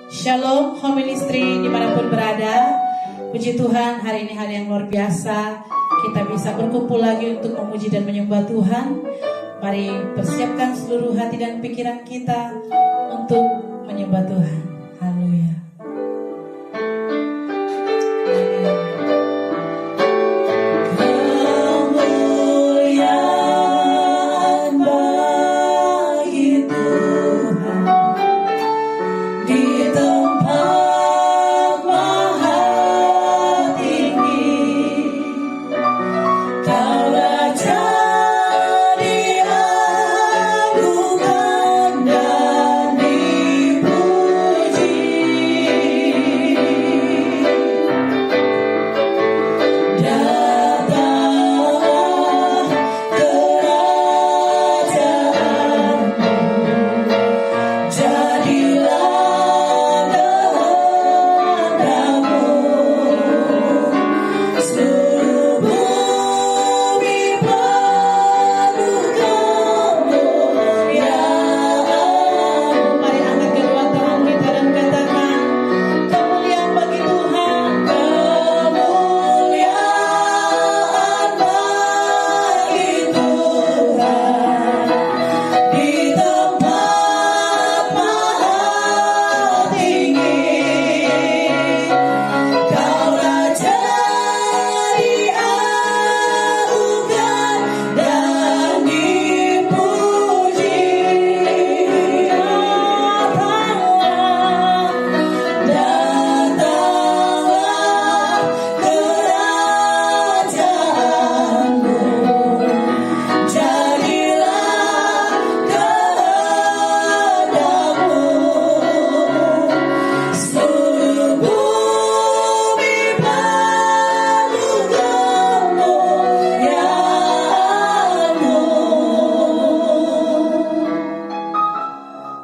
Shalom Home Ministry dimanapun berada. Puji Tuhan, hari ini hari yang luar biasa. Kita bisa berkumpul lagi untuk memuji dan menyembah Tuhan. Mari persiapkan seluruh hati dan pikiran kita untuk menyembah Tuhan. Haleluya.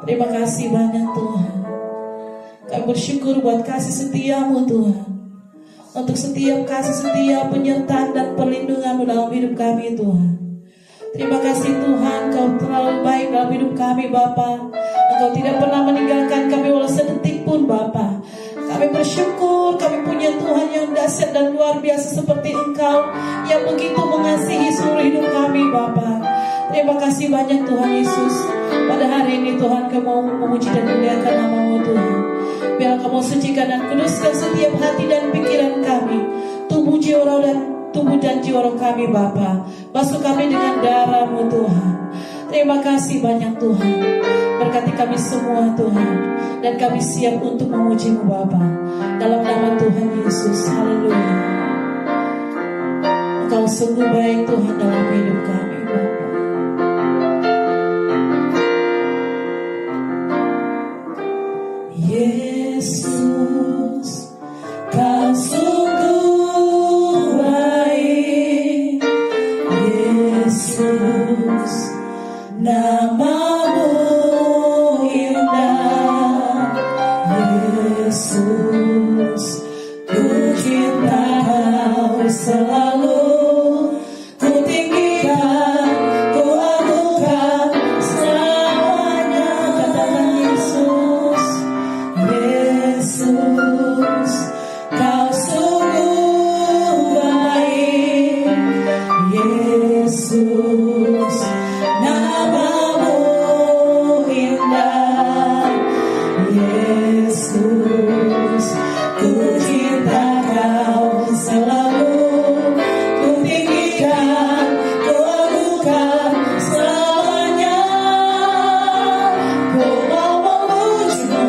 Terima kasih banyak Tuhan. Kami bersyukur buat kasih setiamu Tuhan. Untuk setiap kasih setia, penyertaan dan perlindunganmu dalam hidup kami Tuhan. Terima kasih Tuhan, Kau terlalu baik dalam hidup kami Bapa. Engkau tidak pernah meninggalkan kami walau sedetik pun Bapa. Kami bersyukur kami punya Tuhan yang dahsyat dan luar biasa seperti Engkau, yang begitu mengasihi seluruh hidup kami Bapa. Terima kasih banyak Tuhan Yesus. Pada hari ini Tuhan, Kau mau memuji dan memuliakan nama-Mu Tuhan. Biar Kau mau sucikan dan kuduskan setiap hati dan pikiran kami, tubuh dan jiwa roh kami Bapa. Basuh kami dengan darah-Mu Tuhan. Terima kasih banyak Tuhan. Berkati kami semua Tuhan, dan kami siap untuk memuji-Mu Bapa. Dalam nama Tuhan Yesus. Haleluya. Engkau sungguh baik Tuhan dalam hidup kami Bapa. Yesus, Kau sungguh baik. Yesus, nama-Mu indah. Yesus, ku cinta Kau selalu. Ku tinggikan, ku agungkan selamanya. Katakan Yesus. Yesus, Kau sungguh baik. Yesus, nama-Mu indah. Yesus, ku cinta Kau selalu. Ku tinggikan, ku agungkan selamanya. Ku mau memuji-Mu,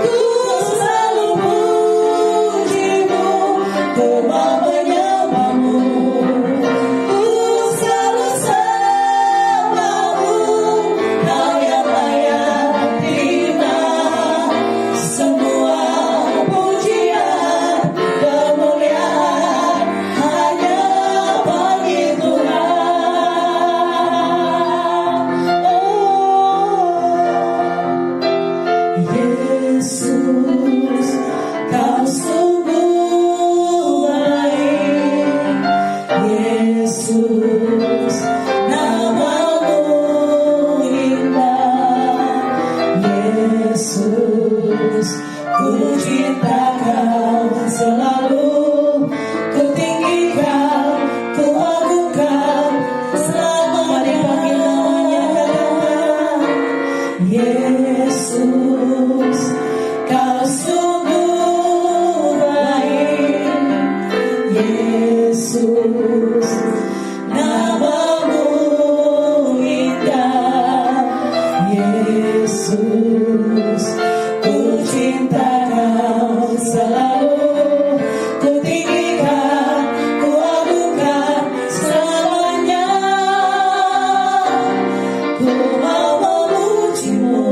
ku selalu puji-Mu. Ku mau menyembah-Mu, ku selalu sembah-Mu. Kau yang layak terima semua pujian, kemuliaan hanya bagi Tuhan. Yesus, Kau sungguh baik. Yesus, nama-Mu indah. Yesus, ku cinta Kau selalu, ku tinggi Kau, ku agungkan, selama dipanggil namanya katakan, Yesus, Kau sungguh baik, Yesus, namamu indah, Yesus, ku cinta Kau selalu, ku tinggikan, ku agungkan selamanya, ku mau memujimu,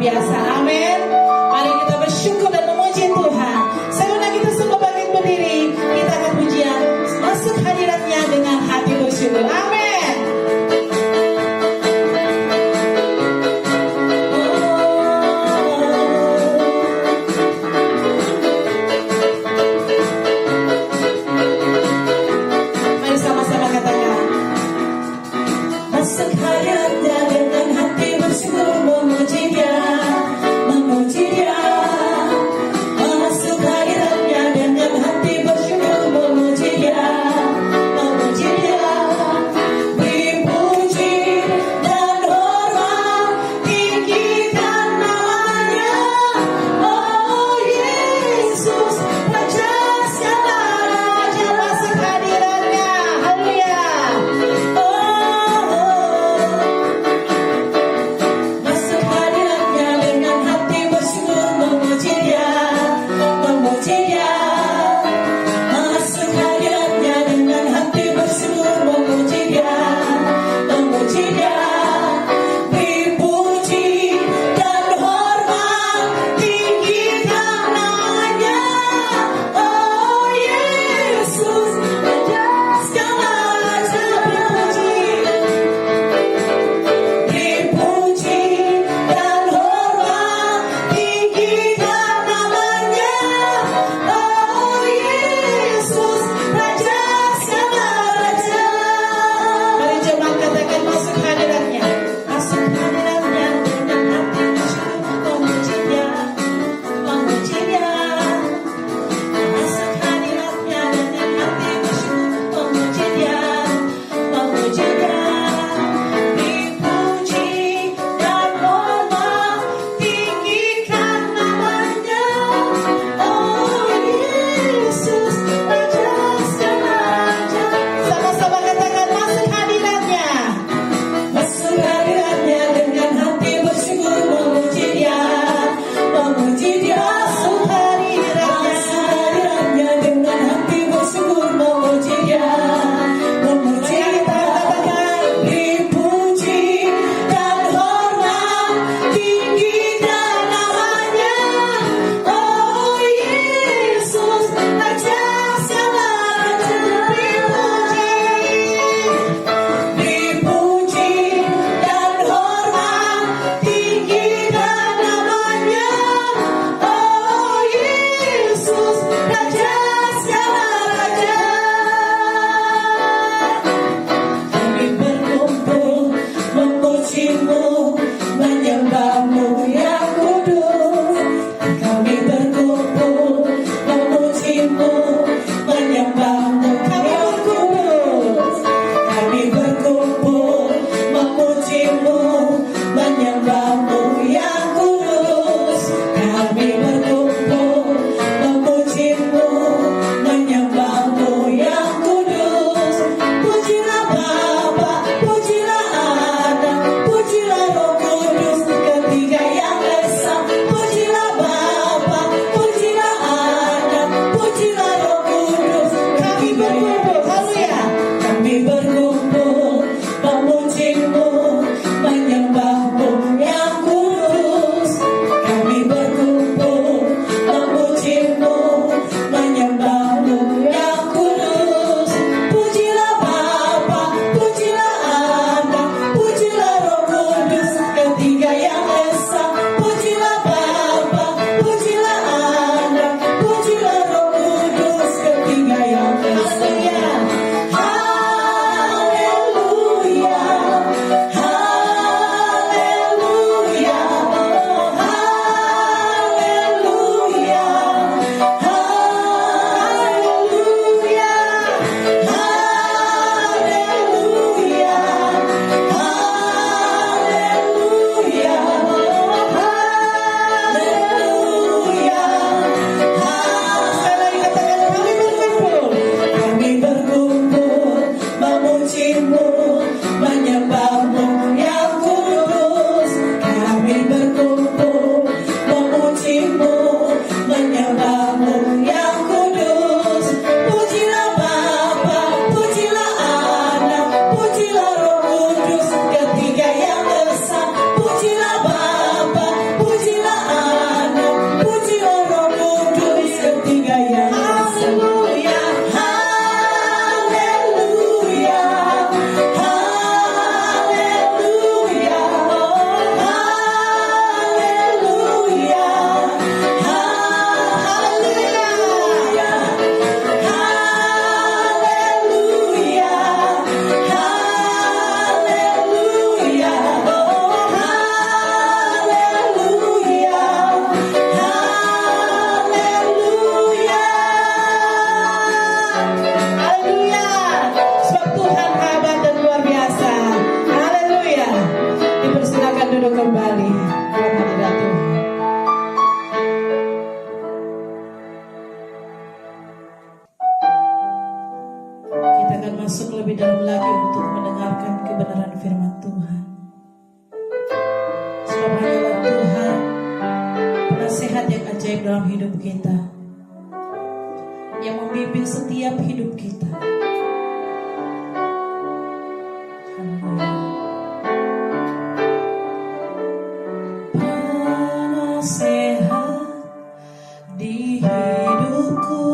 biasa. Amin. Mari kita bersyukur dan memuji Tuhan. Sebelum kita semua bangkit berdiri, kita akan pujian masuk hadiratnya dengan hati bersyukur. Amin. hadir dalam hidup kita, yang membimbing setiap hidup kita. Haleluya. Penasehat di hidupku,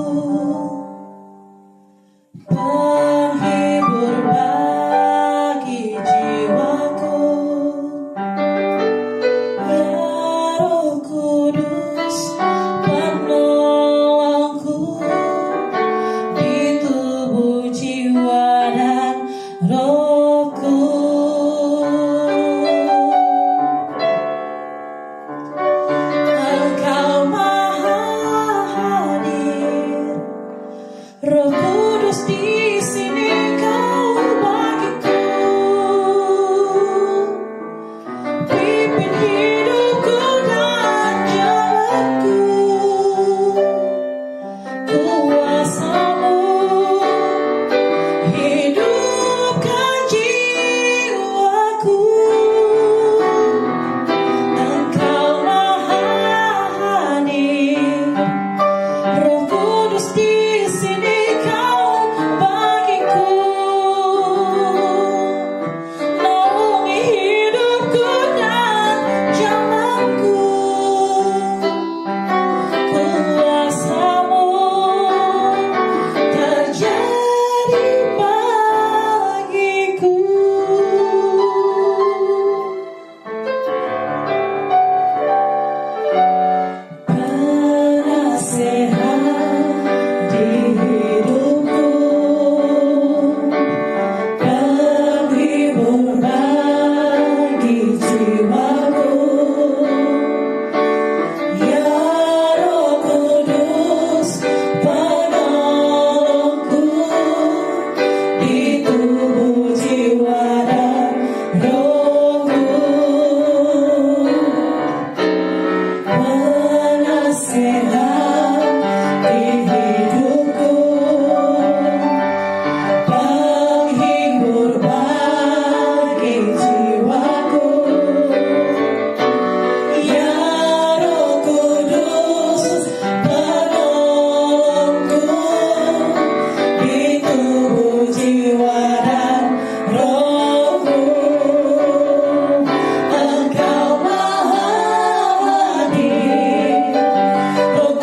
penghibur bagi jiwaku, ya Roh Kudus penolongku di tubuh jiwa dan rohku. Engkau maha hadir, Roh Kudus di sini kau bagiku, pimpin hidupku dan jalanku, kuasamu hidupkan jiwaku. Engkau maha hadir, Roh Kudus di sini kau bagiku, naungi hidupku dan jalanku, kuasamu terjadi bagiku. Penasehat di hidupku, penghibur bagi jiwaku, ya Roh Kudus penolongku di tubuh jiwa dan rohku. Penasehat di hidupku, penghibur bagi jiwaku, ya Roh Kudus penolongku di tubuh jiwa dan rohku. Engkau maha hadir, Roh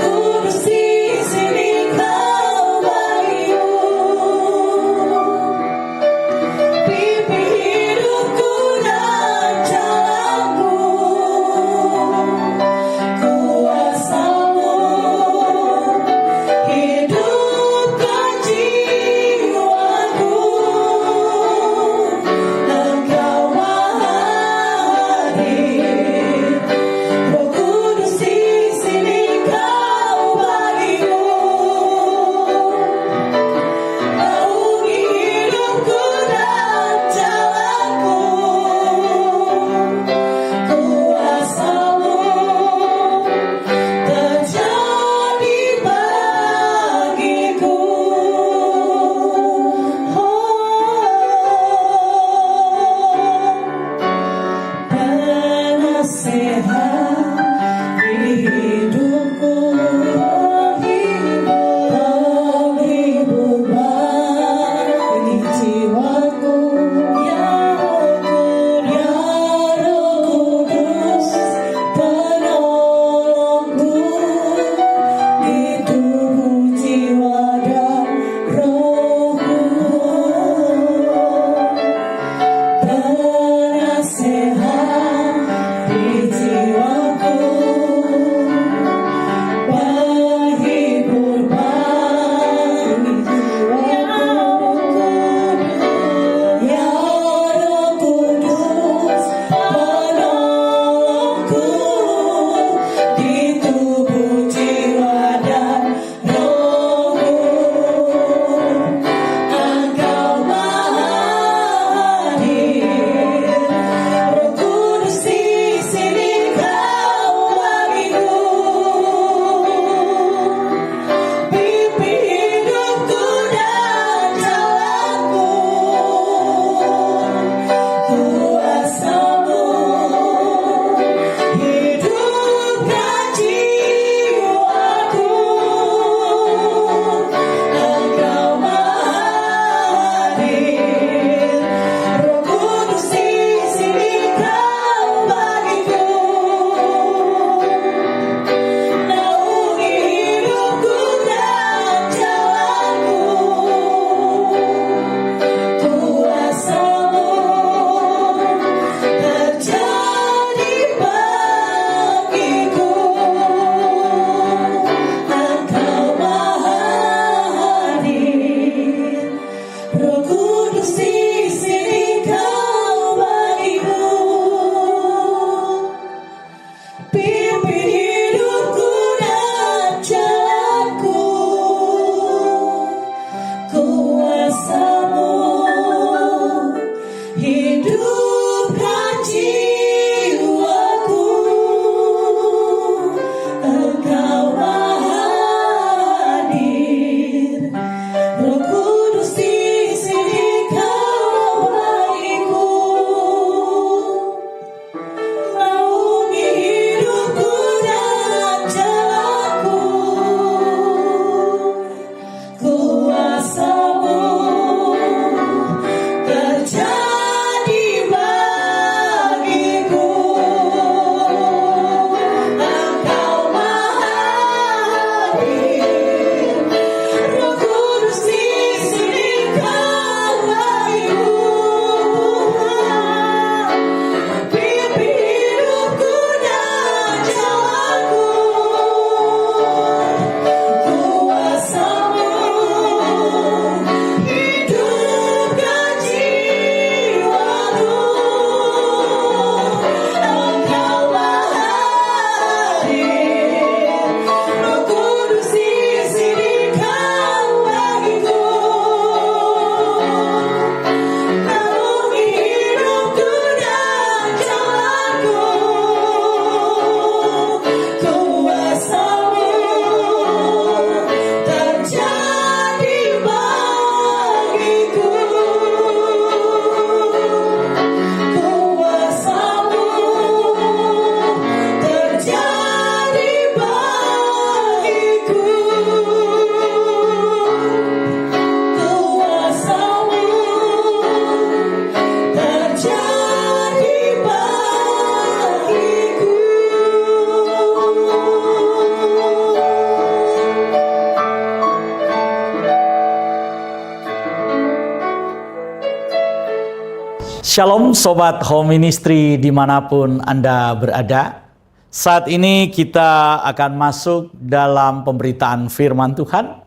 Shalom Sobat Home Ministry dimanapun Anda berada. Saat ini kita akan masuk dalam pemberitaan firman Tuhan.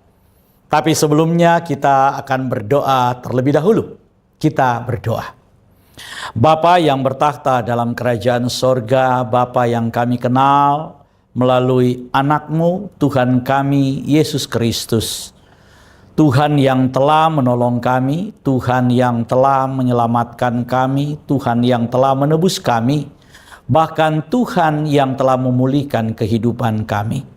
Tapi sebelumnya kita akan berdoa terlebih dahulu. Kita berdoa. Bapa yang bertakhta dalam kerajaan sorga, Bapa yang kami kenal melalui anak-Mu, Tuhan kami, Yesus Kristus. Tuhan yang telah menolong kami, Tuhan yang telah menyelamatkan kami, Tuhan yang telah menebus kami, bahkan Tuhan yang telah memulihkan kehidupan kami.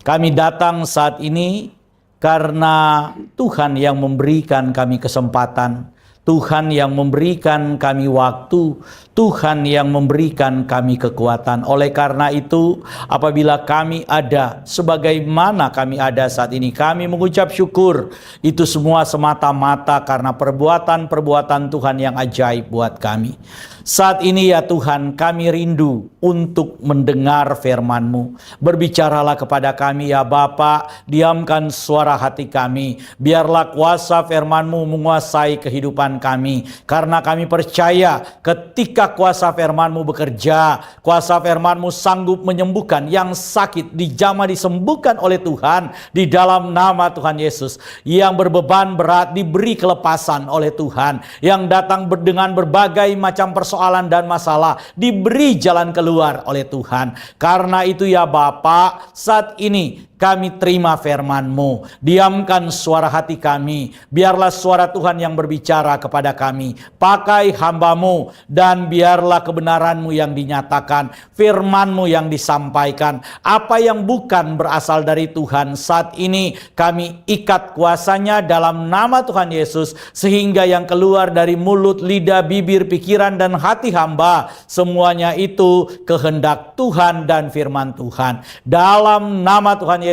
Kami datang saat ini karena Tuhan yang memberikan kami kesempatan, Tuhan yang memberikan kami waktu, Tuhan yang memberikan kami kekuatan. Oleh karena itu, apabila kami ada sebagaimana kami ada saat ini, kami mengucap syukur. Itu semua semata-mata karena perbuatan-perbuatan Tuhan yang ajaib buat kami. Saat ini ya Tuhan, kami rindu untuk mendengar firman-Mu. Berbicaralah kepada kami ya Bapa, diamkan suara hati kami. Biarlah kuasa firman-Mu menguasai kehidupan kami. Karena kami percaya ketika kuasa firman-Mu bekerja, kuasa firman-Mu sanggup menyembuhkan yang sakit, dijamah disembuhkan oleh Tuhan di dalam nama Tuhan Yesus. Yang berbeban berat diberi kelepasan oleh Tuhan. Yang datang dengan berbagai macam persoalan dan masalah diberi jalan keluar oleh Tuhan. Karena itu ya Bapa, saat ini kami terima firman-Mu. Diamkan suara hati kami. Biarlah suara Tuhan yang berbicara kepada kami. Pakai hamba-Mu dan biarlah kebenaran-Mu yang dinyatakan. Firman-Mu yang disampaikan. Apa yang bukan berasal dari Tuhan saat ini kami ikat kuasanya dalam nama Tuhan Yesus. Sehingga yang keluar dari mulut, lidah, bibir, pikiran dan hati hamba, semuanya itu kehendak Tuhan dan firman Tuhan. Dalam nama Tuhan Yesus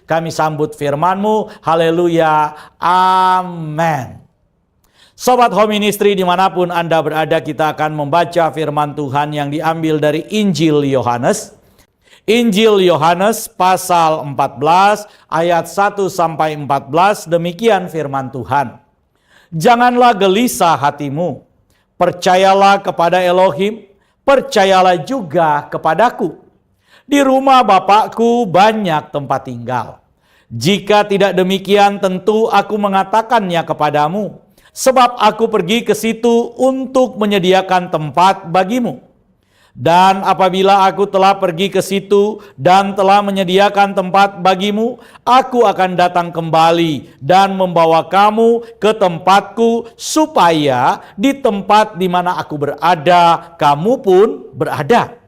kami sambut firman-Mu. Haleluya. Amin. Sobat Home Ministry dimanapun Anda berada, kita akan membaca firman Tuhan yang diambil dari Injil Yohanes. Injil Yohanes pasal 14 ayat 1-14. Demikian firman Tuhan. Janganlah gelisah hatimu. Percayalah kepada Elohim. Percayalah juga kepadaku. Di rumah Bapakku banyak tempat tinggal. Jika tidak demikian, tentu aku mengatakannya kepadamu. Sebab aku pergi ke situ untuk menyediakan tempat bagimu. Dan apabila aku telah pergi ke situ dan telah menyediakan tempat bagimu, aku akan datang kembali dan membawa kamu ke tempatku, supaya di tempat di mana aku berada, kamu pun berada.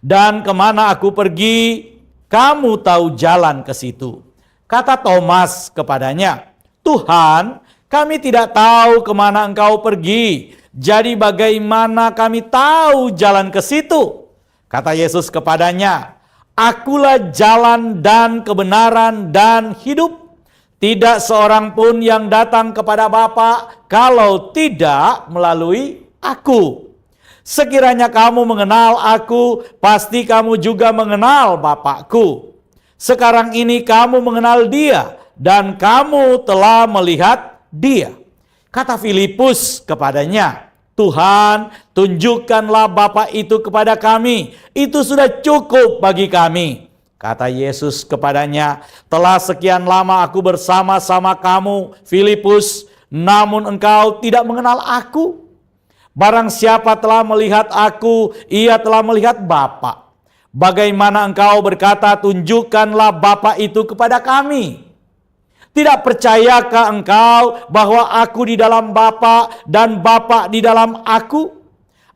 Dan kemana aku pergi, kamu tahu jalan ke situ. Kata Thomas kepadanya, Tuhan, kami tidak tahu kemana engkau pergi. Jadi bagaimana kami tahu jalan ke situ? Kata Yesus kepadanya, Akulah jalan dan kebenaran dan hidup. Tidak seorang pun yang datang kepada Bapa kalau tidak melalui aku. Sekiranya kamu mengenal aku, pasti kamu juga mengenal Bapakku. Sekarang ini kamu mengenal Dia, dan kamu telah melihat Dia. Kata Filipus kepadanya, Tuhan, tunjukkanlah Bapa itu kepada kami. Itu sudah cukup bagi kami. Kata Yesus kepadanya, telah sekian lama aku bersama-sama kamu, Filipus, namun engkau tidak mengenal aku. Barang siapa telah melihat aku, ia telah melihat Bapa. Bagaimana engkau berkata, tunjukkanlah Bapa itu kepada kami? Tidak percayakah engkau bahwa aku di dalam Bapa dan Bapa di dalam aku?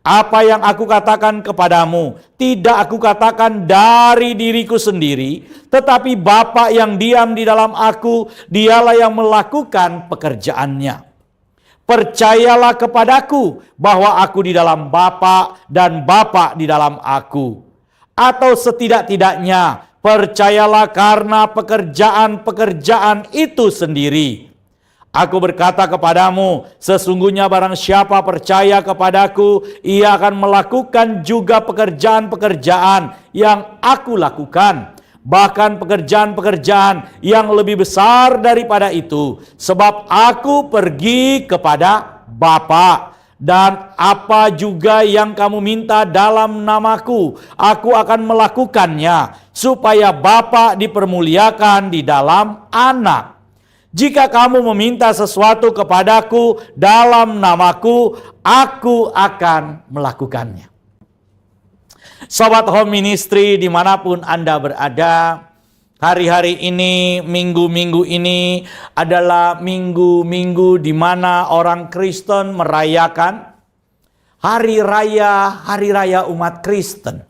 Apa yang aku katakan kepadamu, tidak aku katakan dari diriku sendiri, tetapi Bapa yang diam di dalam aku, dialah yang melakukan pekerjaannya. Percayalah kepadaku bahwa aku di dalam Bapa dan Bapa di dalam aku. Atau setidak-tidaknya percayalah karena pekerjaan-pekerjaan itu sendiri. Aku berkata kepadamu, sesungguhnya barang siapa percaya kepadaku, ia akan melakukan juga pekerjaan-pekerjaan yang aku lakukan. Bahkan pekerjaan-pekerjaan yang lebih besar daripada itu. Sebab aku pergi kepada Bapa. Dan apa juga yang kamu minta dalam namaku, aku akan melakukannya, supaya Bapa dipermuliakan di dalam Anak. Jika kamu meminta sesuatu kepadaku dalam namaku, aku akan melakukannya. Sobat Home Ministry dimanapun Anda berada, hari-hari ini, minggu-minggu ini adalah minggu-minggu di mana orang Kristen merayakan hari raya umat Kristen.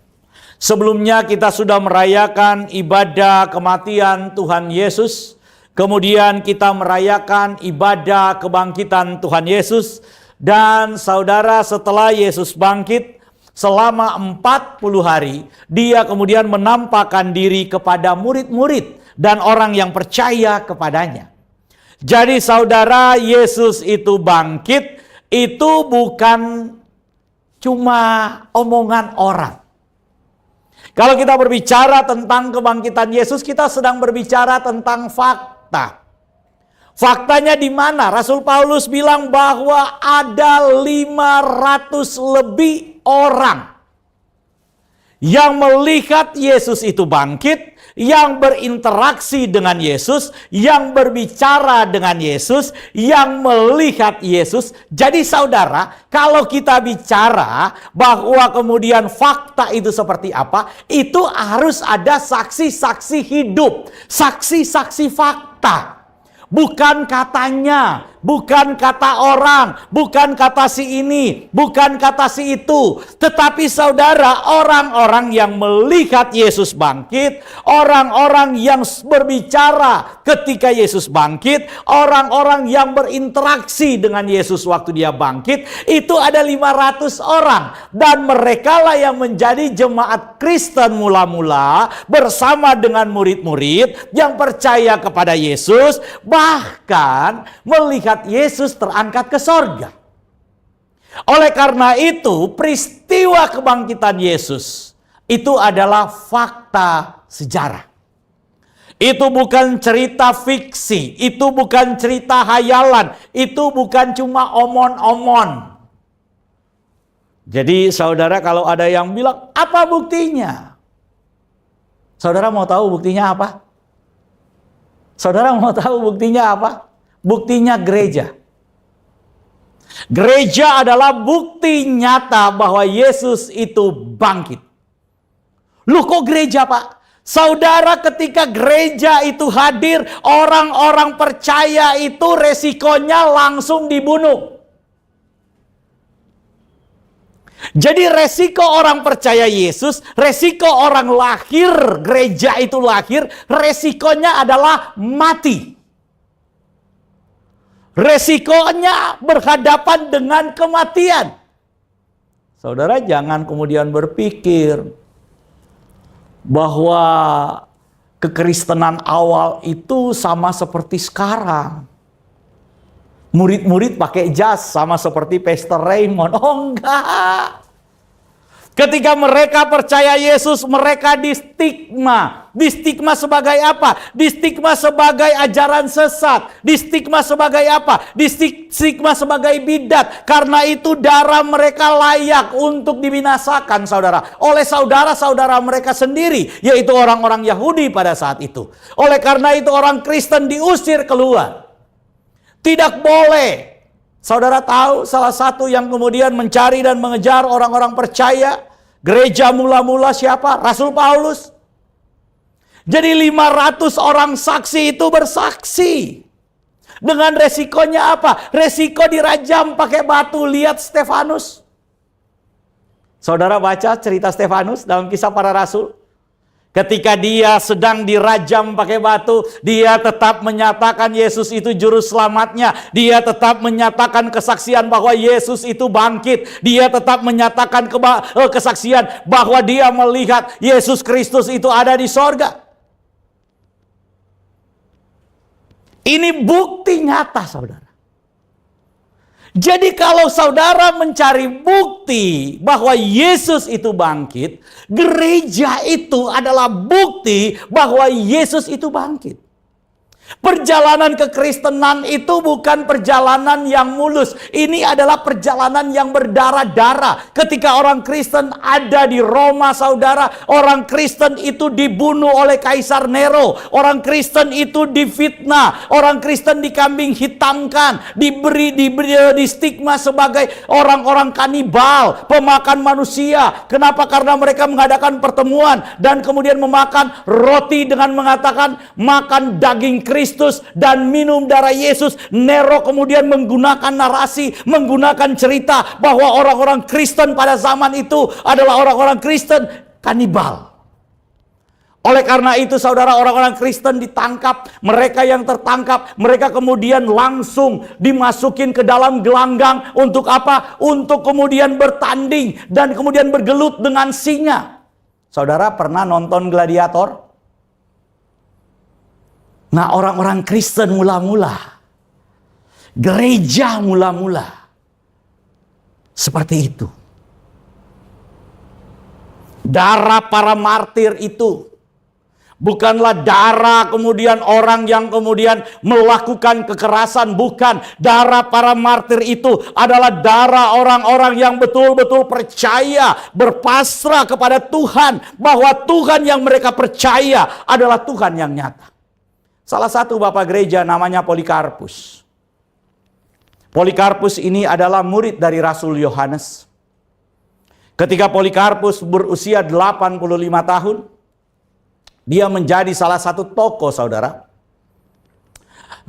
Sebelumnya kita sudah merayakan ibadah kematian Tuhan Yesus, kemudian kita merayakan ibadah kebangkitan Tuhan Yesus, dan saudara, setelah Yesus bangkit, selama 40 hari, dia kemudian menampakkan diri kepada murid-murid dan orang yang percaya kepadanya. Jadi saudara, Yesus itu bangkit, itu bukan cuma omongan orang. Kalau kita berbicara tentang kebangkitan Yesus, kita sedang berbicara tentang fakta. Faktanya di mana? Rasul Paulus bilang bahwa ada 500 lebih orang yang melihat Yesus itu bangkit, yang berinteraksi dengan Yesus, yang berbicara dengan Yesus, yang melihat Yesus. Jadi saudara, kalau kita bicara bahwa kemudian fakta itu seperti apa, itu harus ada saksi-saksi hidup, saksi-saksi fakta. Bukan katanya, bukan kata orang, bukan kata si ini, bukan kata si itu. Tetapi saudara, orang-orang yang melihat Yesus bangkit, orang-orang yang berbicara ketika Yesus bangkit, orang-orang yang berinteraksi dengan Yesus waktu dia bangkit, itu ada 500 orang. Dan merekalah yang menjadi jemaat Kristen mula-mula bersama dengan murid-murid yang percaya kepada Yesus, bahkan melihat Yesus terangkat ke sorga. Oleh karena itu, peristiwa kebangkitan Yesus itu adalah fakta sejarah. Itu bukan cerita fiksi, itu bukan cerita hayalan, itu bukan cuma omon-omon. Jadi saudara, kalau ada yang bilang, apa buktinya? Saudara mau tahu buktinya apa? Saudara mau tahu buktinya apa? Buktinya gereja. Gereja adalah bukti nyata bahwa Yesus itu bangkit. Loh, kok gereja, Pak? Saudara, ketika gereja itu hadir, orang-orang percaya itu resikonya langsung dibunuh. Jadi resiko orang percaya Yesus, resiko orang lahir, gereja itu lahir, resikonya adalah mati. Resikonya berhadapan dengan kematian. Saudara, jangan kemudian berpikir bahwa kekristenan awal itu sama seperti sekarang. Murid-murid pakai jas sama seperti Pastor Raymond. Oh enggak. Ketika mereka percaya Yesus, mereka distigma. Distigma sebagai apa? Distigma sebagai ajaran sesat. Distigma sebagai apa? Distigma sebagai bidat. Karena itu darah mereka layak untuk dibinasakan, saudara. Oleh saudara-saudara mereka sendiri, yaitu orang-orang Yahudi pada saat itu. Oleh karena itu orang Kristen diusir keluar. Tidak boleh. Saudara tahu salah satu yang kemudian mencari dan mengejar orang-orang percaya gereja mula-mula siapa? Rasul Paulus. Jadi 500 orang saksi itu bersaksi. Dengan resikonya apa? Resiko dirajam pakai batu. Lihat Stefanus. Saudara baca cerita Stefanus dalam Kisah Para Rasul. Ketika dia sedang dirajam pakai batu, dia tetap menyatakan Yesus itu juru selamatnya. Dia tetap menyatakan kesaksian bahwa Yesus itu bangkit. Dia tetap menyatakan kesaksian bahwa dia melihat Yesus Kristus itu ada di sorga. Ini bukti nyata, saudara. Jadi kalau saudara mencari bukti bahwa Yesus itu bangkit, gereja itu adalah bukti bahwa Yesus itu bangkit. Perjalanan kekristenan itu bukan perjalanan yang mulus. Ini adalah perjalanan yang berdarah-darah. Ketika orang Kristen ada di Roma, saudara, orang Kristen itu dibunuh oleh Kaisar Nero. Orang Kristen itu difitnah. Orang Kristen dikambing hitamkan. Diberi stigma sebagai orang-orang kanibal, pemakan manusia. Kenapa? Karena mereka mengadakan pertemuan dan kemudian memakan roti dengan mengatakan makan daging Kristus dan minum darah Yesus. Nero kemudian menggunakan narasi, menggunakan cerita bahwa orang-orang Kristen pada zaman itu adalah orang-orang Kristen kanibal. Oleh karena itu, saudara, orang-orang Kristen ditangkap. Mereka yang tertangkap, mereka kemudian langsung dimasukin ke dalam gelanggang. Untuk apa? Untuk kemudian bertanding dan kemudian bergelut dengan singa. Saudara pernah nonton Gladiator? Nah, orang-orang Kristen mula-mula, gereja mula-mula, seperti itu. Darah para martir itu bukanlah darah kemudian orang yang kemudian melakukan kekerasan. Bukan. Darah para martir itu adalah darah orang-orang yang betul-betul percaya, berpasrah kepada Tuhan. Bahwa Tuhan yang mereka percaya adalah Tuhan yang nyata. Salah satu bapak gereja namanya Polikarpus. Polikarpus ini adalah murid dari Rasul Yohanes. Ketika Polikarpus berusia 85 tahun, dia menjadi salah satu tokoh, saudara.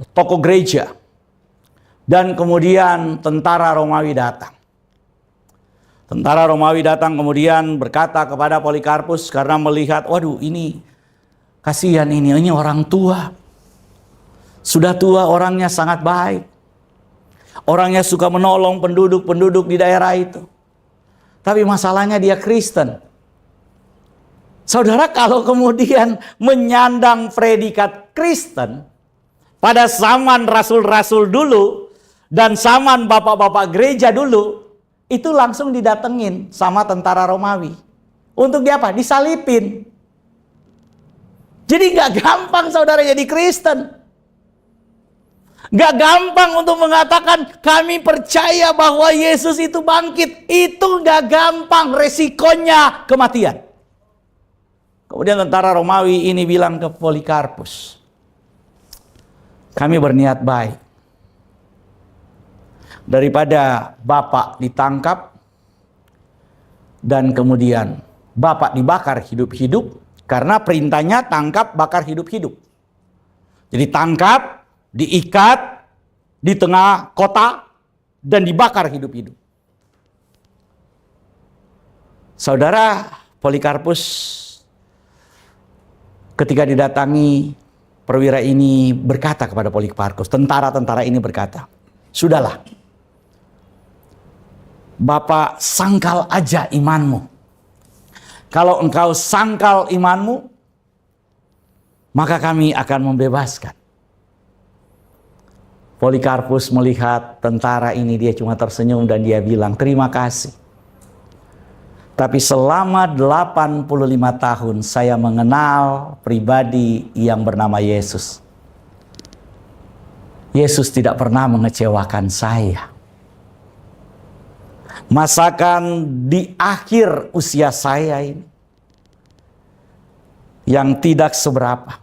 Tokoh gereja. Dan kemudian tentara Romawi datang. Tentara Romawi datang kemudian berkata kepada Polikarpus karena melihat, waduh, ini kasihan, ini orang tua. Sudah tua, orangnya sangat baik. Orangnya suka menolong penduduk-penduduk di daerah itu. Tapi masalahnya dia Kristen. Saudara, kalau kemudian menyandang predikat Kristen pada zaman rasul-rasul dulu dan zaman bapak-bapak gereja dulu, itu langsung didatengin sama tentara Romawi. Untuk dia apa? Disalipin. Jadi gak gampang saudara jadi Kristen. Gak gampang untuk mengatakan kami percaya bahwa Yesus itu bangkit. Itu gak gampang, resikonya kematian. Kemudian tentara Romawi ini bilang ke Polikarpus, kami berniat baik. Daripada Bapak ditangkap dan kemudian Bapak dibakar hidup-hidup, karena perintahnya tangkap, bakar hidup-hidup. Jadi tangkap, diikat di tengah kota dan dibakar hidup-hidup. Saudara, Polikarpus ketika didatangi, perwira ini berkata kepada Polikarpus, tentara-tentara ini berkata, sudahlah, Bapak sangkal aja imanmu. Kalau engkau sangkal imanmu, maka kami akan membebaskan. Polikarpus melihat tentara ini, dia cuma tersenyum dan dia bilang, terima kasih. Tapi selama 85 tahun saya mengenal pribadi yang bernama Yesus. Yesus tidak pernah mengecewakan saya. Masakan di akhir usia saya ini, yang tidak seberapa,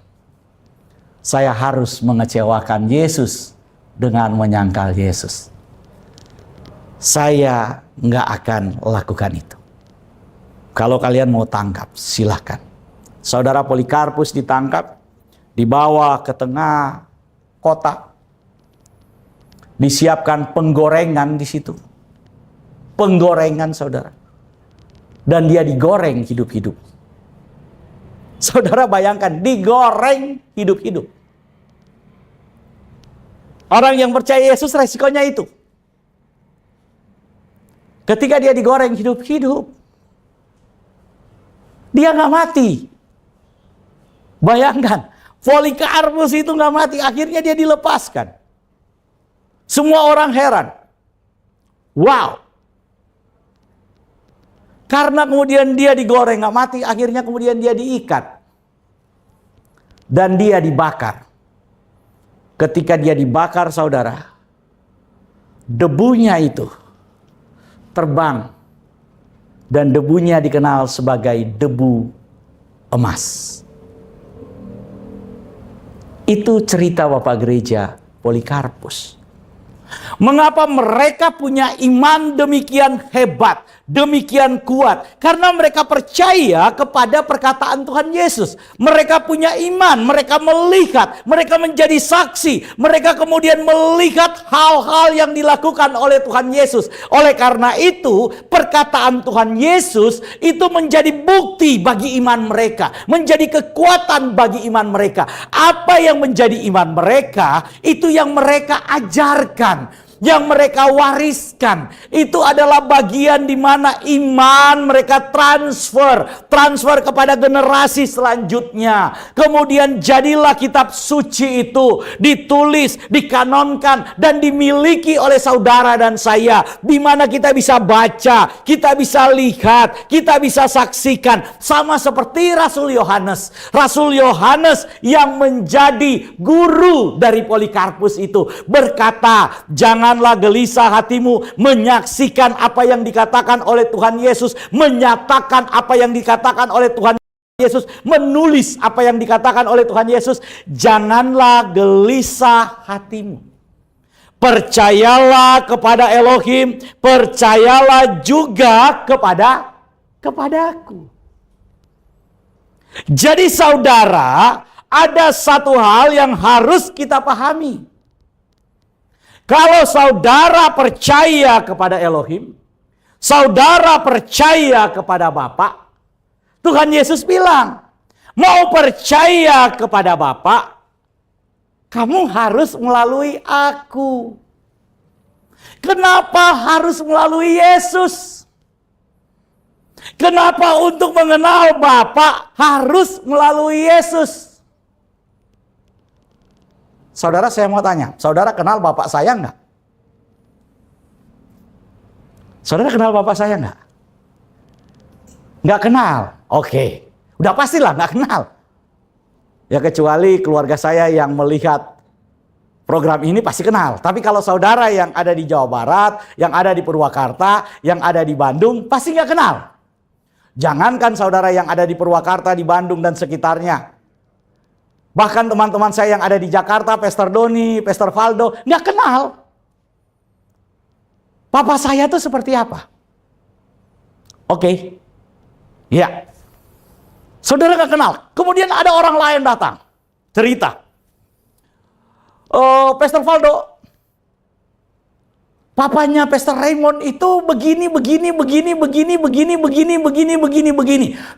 saya harus mengecewakan Yesus dengan menyangkal Yesus. Saya nggak akan lakukan itu. Kalau kalian mau tangkap, silahkan. Saudara, Polikarpus ditangkap, dibawa ke tengah kota. Disiapkan penggorengan di situ. Penggorengan, saudara. Dan dia digoreng hidup-hidup. Saudara bayangkan, digoreng hidup-hidup. Orang yang percaya Yesus resikonya itu. Ketika dia digoreng hidup-hidup, dia nggak mati. Bayangkan, Polikarpus itu nggak mati, akhirnya dia dilepaskan. Semua orang heran. Wow. Karena kemudian dia digoreng nggak mati, akhirnya kemudian dia diikat. Dan dia dibakar. ketika dia dibakar, saudara, debunya itu terbang. Dan debunya dikenal sebagai debu emas. Itu cerita Bapak Gereja Polikarpus. Mengapa mereka punya iman demikian hebat, demikian kuat? Karena mereka percaya kepada perkataan Tuhan Yesus. Mereka punya iman, mereka melihat, mereka menjadi saksi. Mereka kemudian melihat hal-hal yang dilakukan oleh Tuhan Yesus. Oleh karena itu, perkataan Tuhan Yesus itu menjadi bukti bagi iman mereka. Menjadi kekuatan bagi iman mereka. Apa yang menjadi iman mereka, itu yang mereka ajarkan. Yang mereka wariskan. Itu adalah bagian di mana iman mereka transfer kepada generasi selanjutnya. Kemudian jadilah kitab suci itu ditulis, dikanonkan dan dimiliki oleh saudara dan saya, di mana kita bisa baca, kita bisa lihat, kita bisa saksikan. Sama seperti Rasul Yohanes. Rasul Yohanes yang menjadi guru dari Polikarpus itu berkata, janganlah gelisah hatimu, menyaksikan apa yang dikatakan oleh Tuhan Yesus, menyatakan apa yang dikatakan oleh Tuhan Yesus, menulis apa yang dikatakan oleh Tuhan Yesus. Janganlah gelisah hatimu. Percayalah kepada Elohim, percayalah juga kepadaku. Jadi saudara, ada satu hal yang harus kita pahami. Kalau saudara percaya kepada Elohim, saudara percaya kepada Bapa, Tuhan Yesus bilang, mau percaya kepada Bapa, kamu harus melalui aku. Kenapa harus melalui Yesus? Kenapa untuk mengenal Bapa harus melalui Yesus? Saudara, saya mau tanya, saudara kenal bapak saya enggak? Saudara kenal bapak saya enggak? Enggak kenal? Oke. Udah pastilah enggak kenal. Ya kecuali keluarga saya yang melihat program ini pasti kenal. Tapi kalau saudara yang ada di Jawa Barat, yang ada di Purwakarta, yang ada di Bandung, pasti enggak kenal. Jangankan saudara yang ada di Purwakarta, di Bandung dan sekitarnya. Bahkan teman-teman saya yang ada di Jakarta, Pastor Doni, Pastor Valdo, nggak kenal. Papa saya tuh seperti apa? Oke. Ya. Saudara nggak kenal. Kemudian ada orang lain datang. Cerita. Pastor Valdo, papanya Pastor Raymond itu begini.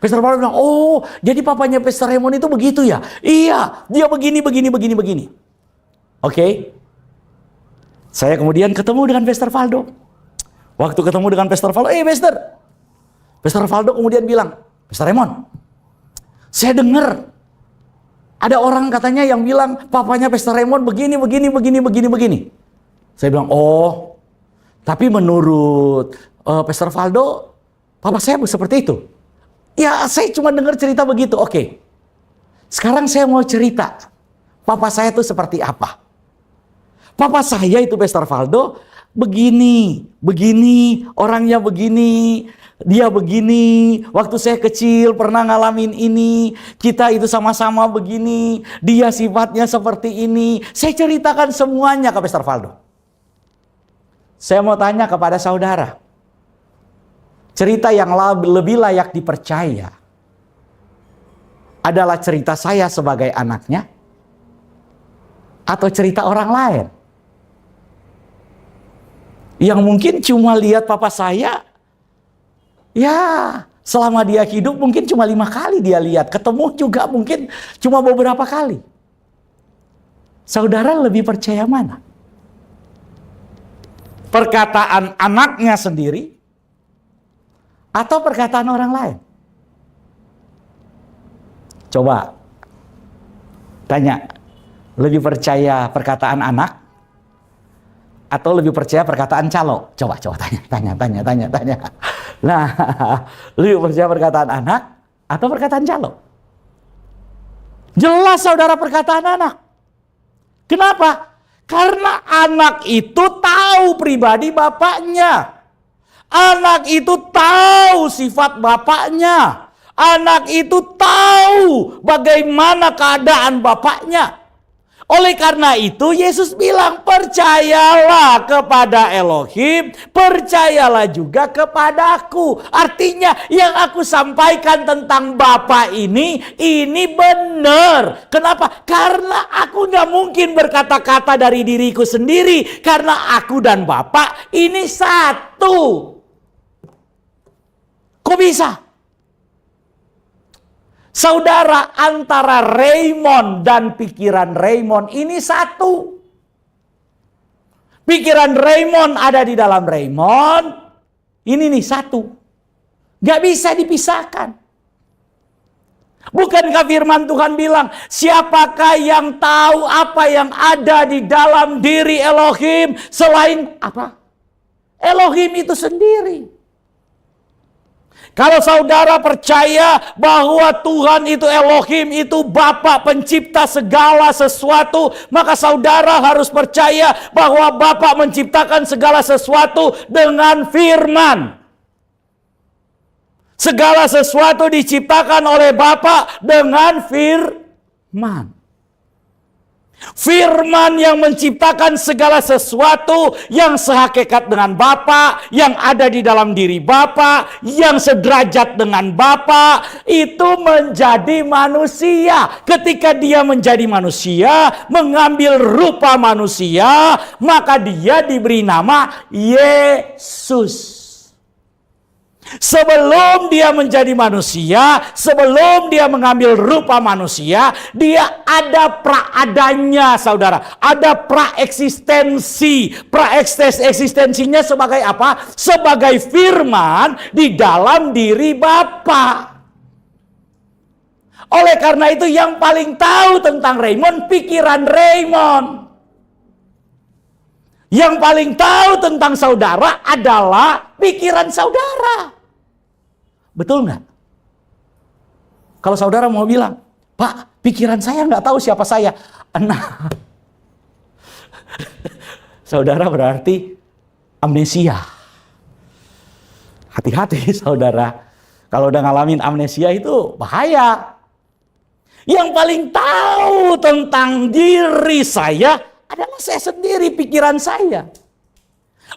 Pastor Valdo bilang, oh jadi papanya Pastor Raymond itu begitu ya? Iya, dia begini. Oke. Saya kemudian ketemu dengan Pastor Valdo. Waktu ketemu dengan Pastor Valdo, Pastor Valdo kemudian bilang, Pastor Raymond, saya dengar ada orang katanya yang bilang papanya Pastor Raymond begini. Saya bilang, oh. Tapi menurut Pastor Valdo, papa saya seperti itu. Ya, saya cuma dengar cerita begitu. Oke. Sekarang saya mau cerita. Papa saya itu seperti apa? Papa saya itu Pastor Valdo begini, orangnya begini, dia begini. Waktu saya kecil pernah ngalamin ini. Kita itu sama-sama begini. Dia sifatnya seperti ini. Saya ceritakan semuanya ke Pastor Valdo. Saya mau tanya kepada saudara, cerita yang lebih layak dipercaya adalah cerita saya sebagai anaknya atau cerita orang lain? Yang mungkin cuma lihat papa saya, ya selama dia hidup mungkin cuma 5 kali dia lihat, ketemu juga mungkin cuma beberapa kali. Saudara lebih percaya mana? Perkataan anaknya sendiri atau perkataan orang lain? Coba tanya, lebih percaya perkataan anak atau lebih percaya perkataan calo? Coba tanya. Nah, lebih percaya perkataan anak atau perkataan calo? Jelas saudara perkataan anak. Kenapa? Karena anak itu tahu pribadi bapaknya. Anak itu tahu sifat bapaknya. Anak itu tahu bagaimana keadaan bapaknya. Oleh karena itu Yesus bilang, percayalah kepada Elohim, percayalah juga kepadaku. Artinya yang aku sampaikan tentang Bapa ini benar. Kenapa? Karena aku gak mungkin berkata-kata dari diriku sendiri. Karena aku dan Bapa ini satu. Kok bisa? Saudara, antara Raymond dan pikiran Raymond ini satu. Pikiran Raymond ada di dalam Raymond. Ini nih satu. Gak bisa dipisahkan. Bukankah firman Tuhan bilang, siapakah yang tahu apa yang ada di dalam diri Elohim selain apa? Elohim itu sendiri. Kalau saudara percaya bahwa Tuhan itu Elohim, itu Bapa pencipta segala sesuatu, maka saudara harus percaya bahwa Bapa menciptakan segala sesuatu dengan firman. Segala sesuatu diciptakan oleh Bapa dengan firman. Firman yang menciptakan segala sesuatu yang sehakikat dengan Bapa, yang ada di dalam diri Bapa, yang sederajat dengan Bapa, itu menjadi manusia. Ketika dia menjadi manusia, mengambil rupa manusia, maka dia diberi nama Yesus. Sebelum dia menjadi manusia, sebelum dia mengambil rupa manusia, dia ada praadanya, saudara. Ada praeksistensi. Praeksistensinya sebagai apa? Sebagai firman di dalam diri Bapa. Oleh karena itu yang paling tahu tentang Raymond, pikiran Raymond. Yang paling tahu tentang saudara adalah pikiran saudara. Betul nggak? Kalau saudara mau bilang, Pak, pikiran saya nggak tahu siapa saya. Nah, saudara berarti amnesia. Hati-hati saudara. Kalau udah ngalamin amnesia itu bahaya. Yang paling tahu tentang diri saya adalah saya sendiri, pikiran saya.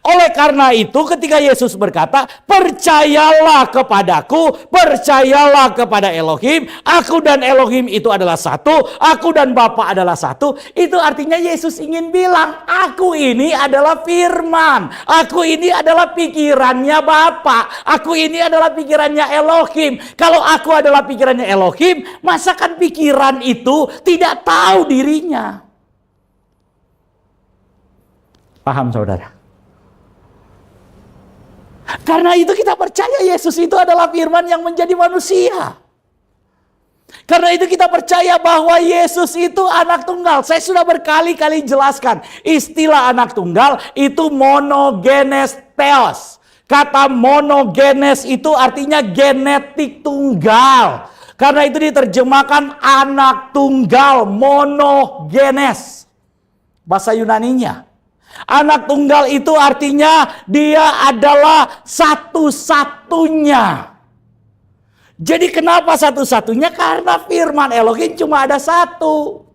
Oleh karena itu ketika Yesus berkata, percayalah kepadaku, percayalah kepada Elohim, aku dan Elohim itu adalah satu, aku dan Bapa adalah satu. Itu artinya Yesus ingin bilang, aku ini adalah firman, aku ini adalah pikirannya Bapa, aku ini adalah pikirannya Elohim. Kalau aku adalah pikirannya Elohim, masakan pikiran itu tidak tahu dirinya? Paham saudara? Karena itu kita percaya Yesus itu adalah firman yang menjadi manusia. Karena itu kita percaya bahwa Yesus itu anak tunggal. Saya sudah berkali-kali jelaskan. Istilah anak tunggal itu monogenes theos. Kata monogenes itu artinya genetik tunggal. Karena itu diterjemahkan anak tunggal, monogenes. Bahasa Yunaninya. Anak tunggal itu artinya dia adalah satu-satunya. Jadi kenapa satu-satunya? Karena firman Elohim cuma ada satu.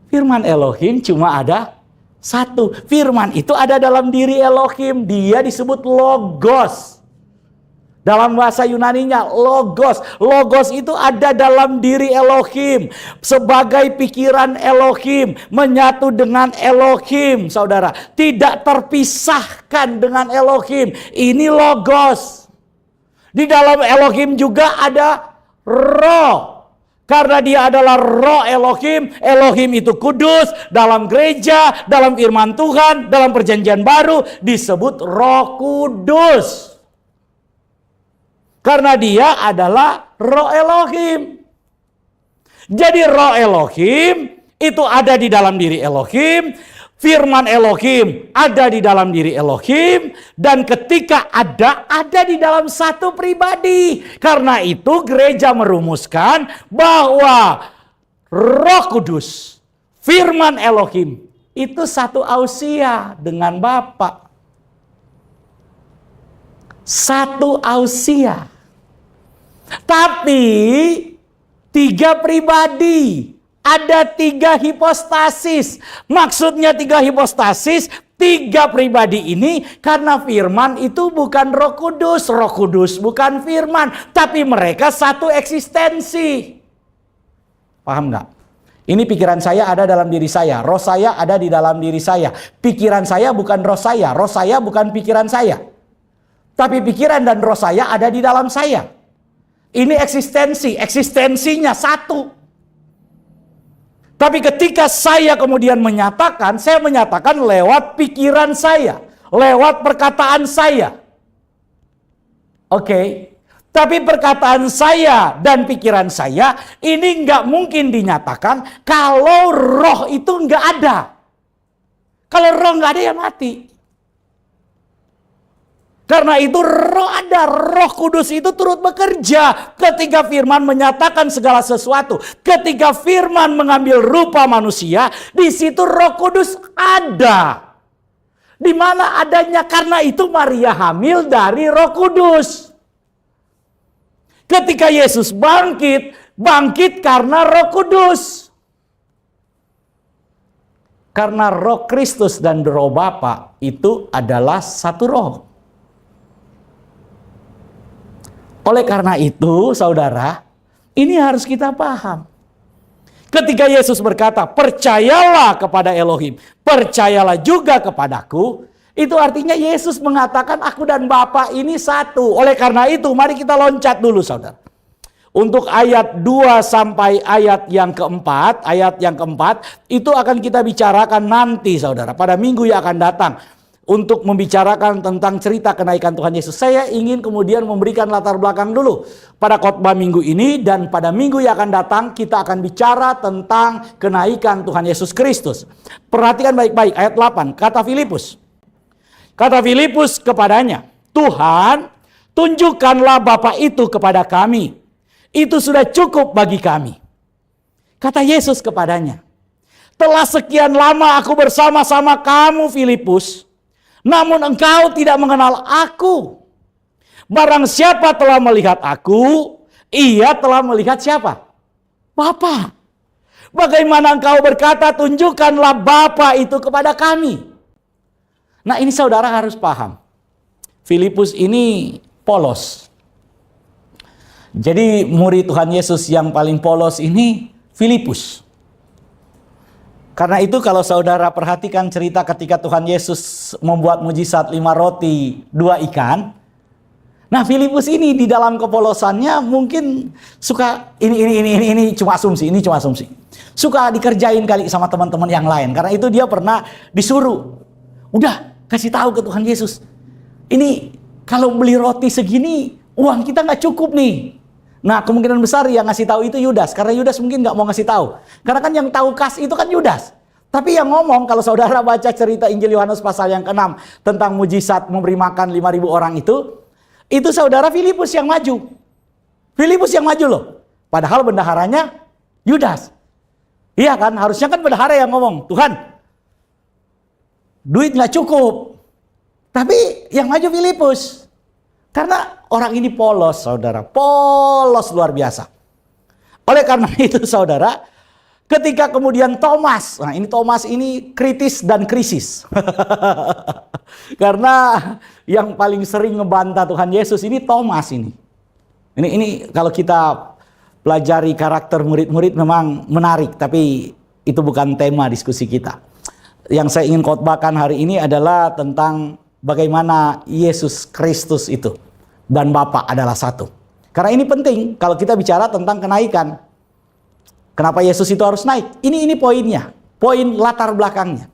Firman Elohim cuma ada satu. Firman itu ada dalam diri Elohim. Dia disebut Logos. Dalam bahasa Yunaninya Logos. Logos itu ada dalam diri Elohim. Sebagai pikiran Elohim. Menyatu dengan Elohim, saudara. Tidak terpisahkan dengan Elohim. Ini Logos. Di dalam Elohim juga ada Roh. Karena dia adalah Roh Elohim. Elohim itu kudus. Dalam gereja, dalam firman Tuhan, dalam perjanjian baru disebut Roh Kudus. Karena dia adalah Roh Elohim. Jadi Roh Elohim itu ada di dalam diri Elohim. Firman Elohim ada di dalam diri Elohim. Dan ketika ada di dalam satu pribadi. Karena itu gereja merumuskan bahwa Roh Kudus, firman Elohim itu satu ausia dengan Bapa. Satu ausia. Tapi 3 pribadi. Ada 3 hipostasis. Maksudnya 3 hipostasis, 3 pribadi ini karena firman itu bukan Roh Kudus. Roh Kudus bukan firman. Tapi mereka satu eksistensi. Paham nggak? Ini pikiran saya ada dalam diri saya. Roh saya ada di dalam diri saya. Pikiran saya bukan roh saya. Roh saya bukan pikiran saya. Tapi pikiran dan roh saya ada di dalam saya. Ini eksistensi. Eksistensinya satu. Tapi ketika saya kemudian menyatakan, saya menyatakan lewat pikiran saya, lewat perkataan saya. Oke. Tapi perkataan saya dan pikiran saya ini nggak mungkin dinyatakan kalau roh itu nggak ada. Kalau roh nggak ada ya mati. Karena itu roh ada, Roh Kudus itu turut bekerja ketika firman menyatakan segala sesuatu. Ketika firman mengambil rupa manusia, di situ Roh Kudus ada. Di mana adanya? Karena itu Maria hamil dari Roh Kudus. Ketika Yesus bangkit karena Roh Kudus. Karena Roh Kristus dan Roh Bapa itu adalah satu roh. Oleh karena itu, saudara, ini harus kita paham. Ketika Yesus berkata, percayalah kepada Elohim, percayalah juga kepadaku, itu artinya Yesus mengatakan aku dan Bapa ini satu. Oleh karena itu, mari kita loncat dulu, saudara. Untuk ayat 2 sampai ayat yang keempat, itu akan kita bicarakan nanti, saudara, pada minggu yang akan datang. Untuk membicarakan tentang cerita kenaikan Tuhan Yesus. Saya ingin kemudian memberikan latar belakang dulu pada khotbah minggu ini, dan pada minggu yang akan datang kita akan bicara tentang kenaikan Tuhan Yesus Kristus. Perhatikan baik-baik ayat 8, kata Filipus. Kata Filipus kepadanya, Tuhan, tunjukkanlah Bapa itu kepada kami. Itu sudah cukup bagi kami. Kata Yesus kepadanya, telah sekian lama aku bersama-sama kamu Filipus, namun engkau tidak mengenal aku. Barang siapa telah melihat aku, ia telah melihat siapa? Bapa. Bagaimana engkau berkata, tunjukkanlah Bapa itu kepada kami? Nah, ini saudara harus paham. Filipus ini polos. Jadi murid Tuhan Yesus yang paling polos ini Filipus. Karena itu kalau saudara perhatikan cerita ketika Tuhan Yesus membuat mujizat 5 roti 2 ikan. Nah, Filipus ini di dalam kepolosannya mungkin suka ini cuma asumsi, Suka dikerjain kali sama teman-teman yang lain. Karena itu dia pernah disuruh, udah kasih tahu ke Tuhan Yesus, ini kalau beli roti segini uang kita nggak cukup nih. Nah, kemungkinan besar yang ngasih tahu itu Yudas. Karena Yudas mungkin nggak mau ngasih tahu. Karena kan yang tahu kas itu kan Yudas. Tapi yang ngomong, kalau saudara baca cerita Injil Yohanes pasal yang ke-6 tentang mujizat memberi makan 5.000 orang itu saudara Filipus yang maju. Filipus yang maju loh. Padahal bendaharanya Yudas. Iya kan? Harusnya kan bendahara yang ngomong, Tuhan, duit nggak cukup. Tapi yang maju Filipus. Karena orang ini polos, saudara. Polos luar biasa. Oleh karena itu, saudara, ketika kemudian Thomas, nah ini Thomas ini kritis dan krisis. Karena yang paling sering ngebantah Tuhan Yesus ini Thomas ini. Ini kalau kita pelajari karakter murid-murid memang menarik, tapi itu bukan tema diskusi kita. Yang saya ingin khotbahkan hari ini adalah tentang bagaimana Yesus Kristus itu dan Bapa adalah satu. Karena ini penting kalau kita bicara tentang kenaikan. Kenapa Yesus itu harus naik? Ini poinnya, poin latar belakangnya.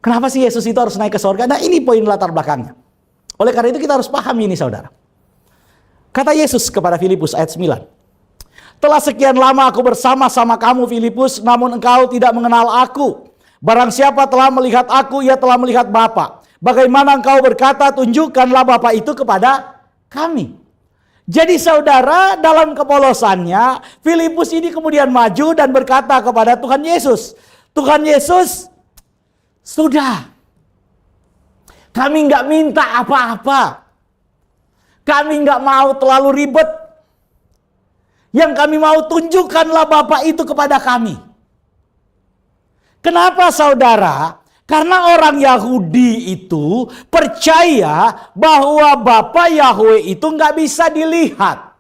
Kenapa sih Yesus itu harus naik ke surga? Nah, ini poin latar belakangnya. Oleh karena itu kita harus paham ini, saudara. Kata Yesus kepada Filipus ayat 9. Telah sekian lama aku bersama-sama kamu Filipus, namun engkau tidak mengenal aku. Barang siapa telah melihat aku, ia telah melihat Bapa. Bagaimana engkau berkata, tunjukkanlah Bapa itu kepada kami. Jadi saudara, dalam kepolosannya, Filipus ini kemudian maju dan berkata kepada Tuhan Yesus, Tuhan Yesus, sudah. Kami nggak minta apa-apa. Kami nggak mau terlalu ribet. Yang kami mau tunjukkanlah Bapa itu kepada kami. Kenapa saudara? Karena orang Yahudi itu percaya bahwa Bapa Yahweh itu nggak bisa dilihat.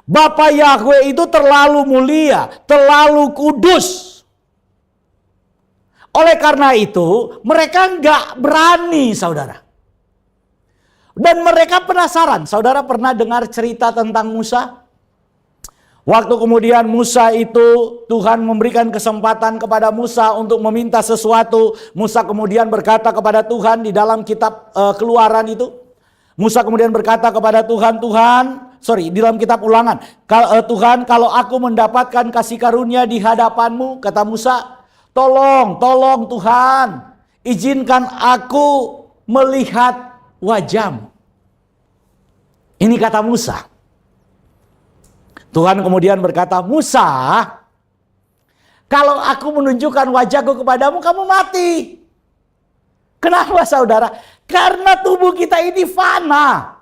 Bapa Yahweh itu terlalu mulia, terlalu kudus. Oleh karena itu, mereka nggak berani, saudara. Dan mereka penasaran. Saudara pernah dengar cerita tentang Musa? Waktu kemudian Musa itu, Tuhan memberikan kesempatan kepada Musa untuk meminta sesuatu. Musa kemudian berkata kepada Tuhan di dalam kitab Keluaran itu. Musa kemudian berkata kepada Tuhan, di dalam kitab Ulangan. Tuhan, kalau aku mendapatkan kasih karunia di hadapanmu, kata Musa, tolong Tuhan, izinkan aku melihat wajahmu. Ini kata Musa. Tuhan kemudian berkata, Musa, kalau aku menunjukkan wajahku kepadamu, kamu mati. Kenapa saudara? Karena tubuh kita ini fana.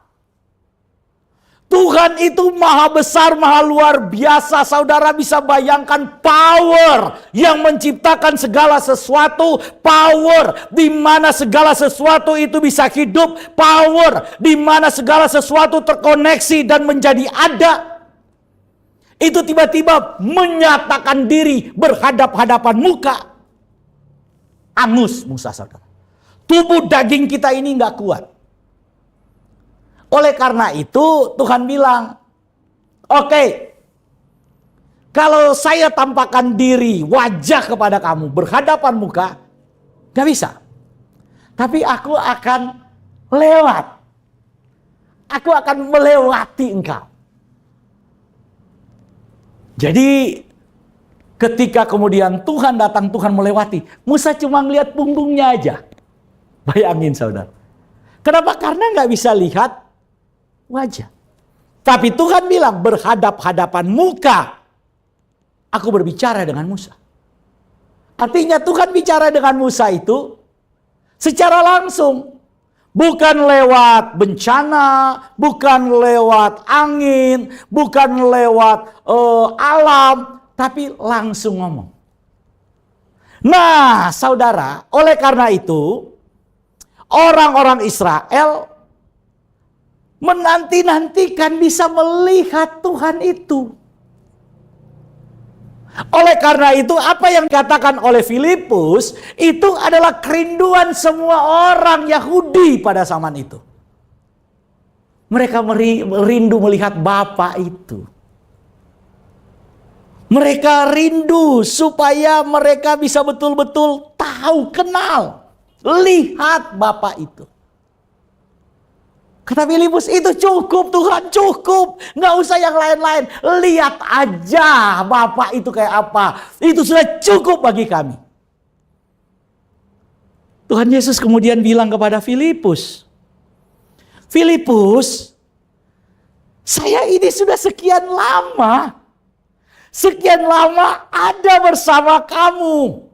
Tuhan itu maha besar, maha luar biasa. Saudara bisa bayangkan power yang menciptakan segala sesuatu. Power di mana segala sesuatu itu bisa hidup. Power di mana segala sesuatu terkoneksi dan menjadi ada. Itu tiba-tiba menyatakan diri berhadap-hadapan muka. Angus Musa, saudara. Tubuh daging kita ini nggak kuat. Oleh karena itu Tuhan bilang, oke, kalau saya tampakkan diri wajah kepada kamu berhadapan muka, nggak bisa. Tapi aku akan lewat. Aku akan melewati engkau. Jadi ketika kemudian Tuhan datang, Tuhan melewati. Musa cuma melihat punggungnya aja. Bayangin saudara. Kenapa? Karena nggak bisa lihat wajah. Tapi Tuhan bilang berhadap-hadapan muka. Aku berbicara dengan Musa. Artinya Tuhan bicara dengan Musa itu secara langsung. Bukan lewat bencana, bukan lewat angin, bukan lewat alam, tapi langsung ngomong. Nah, saudara, oleh karena itu, orang-orang Israel menanti-nantikan bisa melihat Tuhan itu. Oleh karena itu, apa yang dikatakan oleh Filipus itu adalah kerinduan semua orang Yahudi pada zaman itu. Mereka rindu melihat Bapa itu. Mereka rindu supaya mereka bisa betul-betul tahu, kenal, lihat Bapa itu. Kata Filipus, itu cukup Tuhan, cukup. Nggak usah yang lain-lain. Lihat aja Bapa itu kayak apa. Itu sudah cukup bagi kami. Tuhan Yesus kemudian bilang kepada Filipus, Filipus, saya ini sudah sekian lama ada bersama kamu.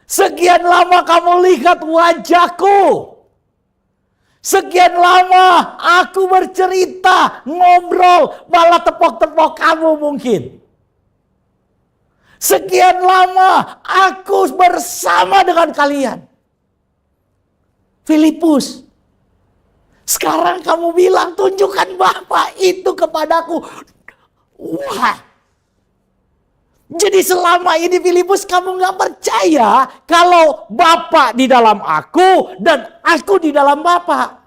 Sekian lama kamu lihat wajahku. Sekian lama aku bercerita, ngobrol, malah tepok-tepok kamu mungkin. Sekian lama aku bersama dengan kalian. Filipus, sekarang kamu bilang tunjukkan Bapa itu kepadaku. Wah. Jadi selama ini Filipus kamu gak percaya kalau Bapa di dalam aku dan aku di dalam Bapa.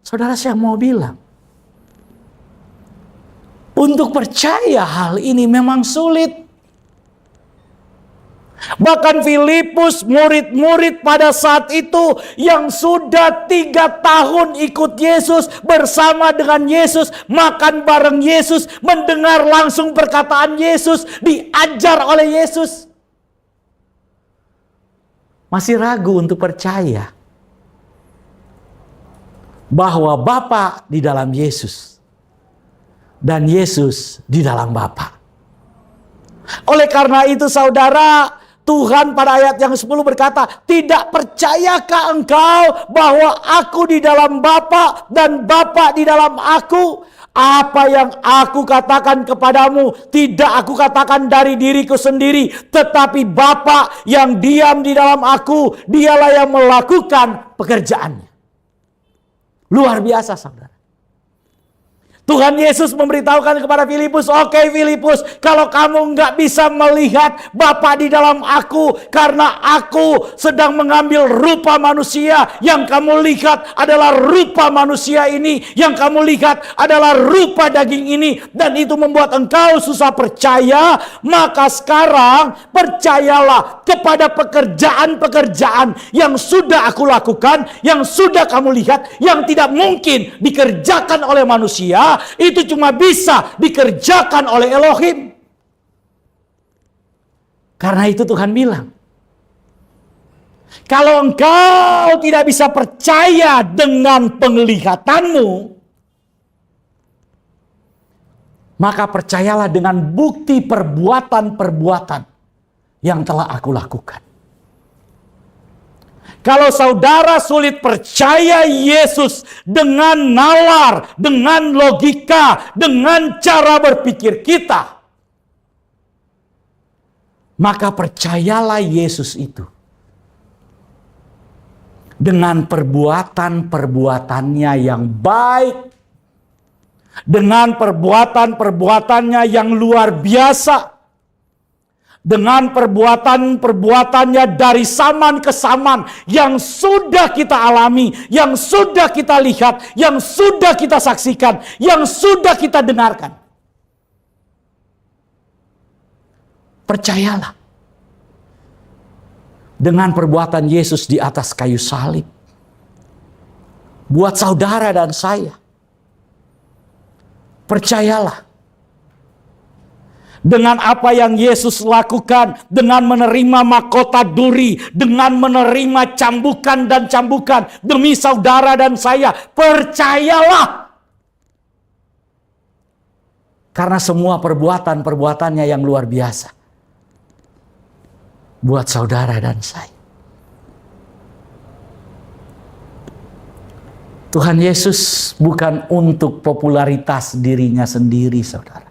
Saudara, saya mau bilang, untuk percaya hal ini memang sulit. Bahkan Filipus, murid-murid pada saat itu yang sudah 3 tahun ikut Yesus, bersama dengan Yesus, makan bareng Yesus, mendengar langsung perkataan Yesus, diajar oleh Yesus, masih ragu untuk percaya bahwa Bapa di dalam Yesus dan Yesus di dalam Bapa. Oleh karena itu saudara, Tuhan pada ayat yang 10 berkata, tidak percayakah engkau bahwa aku di dalam Bapa dan Bapa di dalam aku? Apa yang aku katakan kepadamu tidak aku katakan dari diriku sendiri, tetapi Bapa yang diam di dalam aku, dialah yang melakukan pekerjaannya. Luar biasa saudara. Tuhan Yesus memberitahukan kepada Filipus, oke Filipus, kalau kamu nggak bisa melihat Bapa di dalam aku, karena aku sedang mengambil rupa manusia, yang kamu lihat adalah rupa manusia ini, yang kamu lihat adalah rupa daging ini, dan itu membuat engkau susah percaya, maka sekarang percayalah kepada pekerjaan-pekerjaan yang sudah aku lakukan, yang sudah kamu lihat, yang tidak mungkin dikerjakan oleh manusia, itu cuma bisa dikerjakan oleh Elohim. Karena itu Tuhan bilang, kalau engkau tidak bisa percaya dengan penglihatanmu, maka percayalah dengan bukti perbuatan-perbuatan yang telah aku lakukan. Kalau saudara sulit percaya Yesus dengan nalar, dengan logika, dengan cara berpikir kita, maka percayalah Yesus itu dengan perbuatan-perbuatannya yang baik, dengan perbuatan-perbuatannya yang luar biasa, dengan perbuatan-perbuatannya dari zaman ke zaman yang sudah kita alami, yang sudah kita lihat, yang sudah kita saksikan, yang sudah kita dengarkan. Percayalah dengan perbuatan Yesus di atas kayu salib. Buat saudara dan saya, percayalah dengan apa yang Yesus lakukan, dengan menerima mahkota duri, dengan menerima cambukan dan cambukan demi saudara dan saya. Percayalah. Karena semua perbuatan-perbuatannya yang luar biasa buat saudara dan saya. Tuhan Yesus bukan untuk popularitas dirinya sendiri, saudara.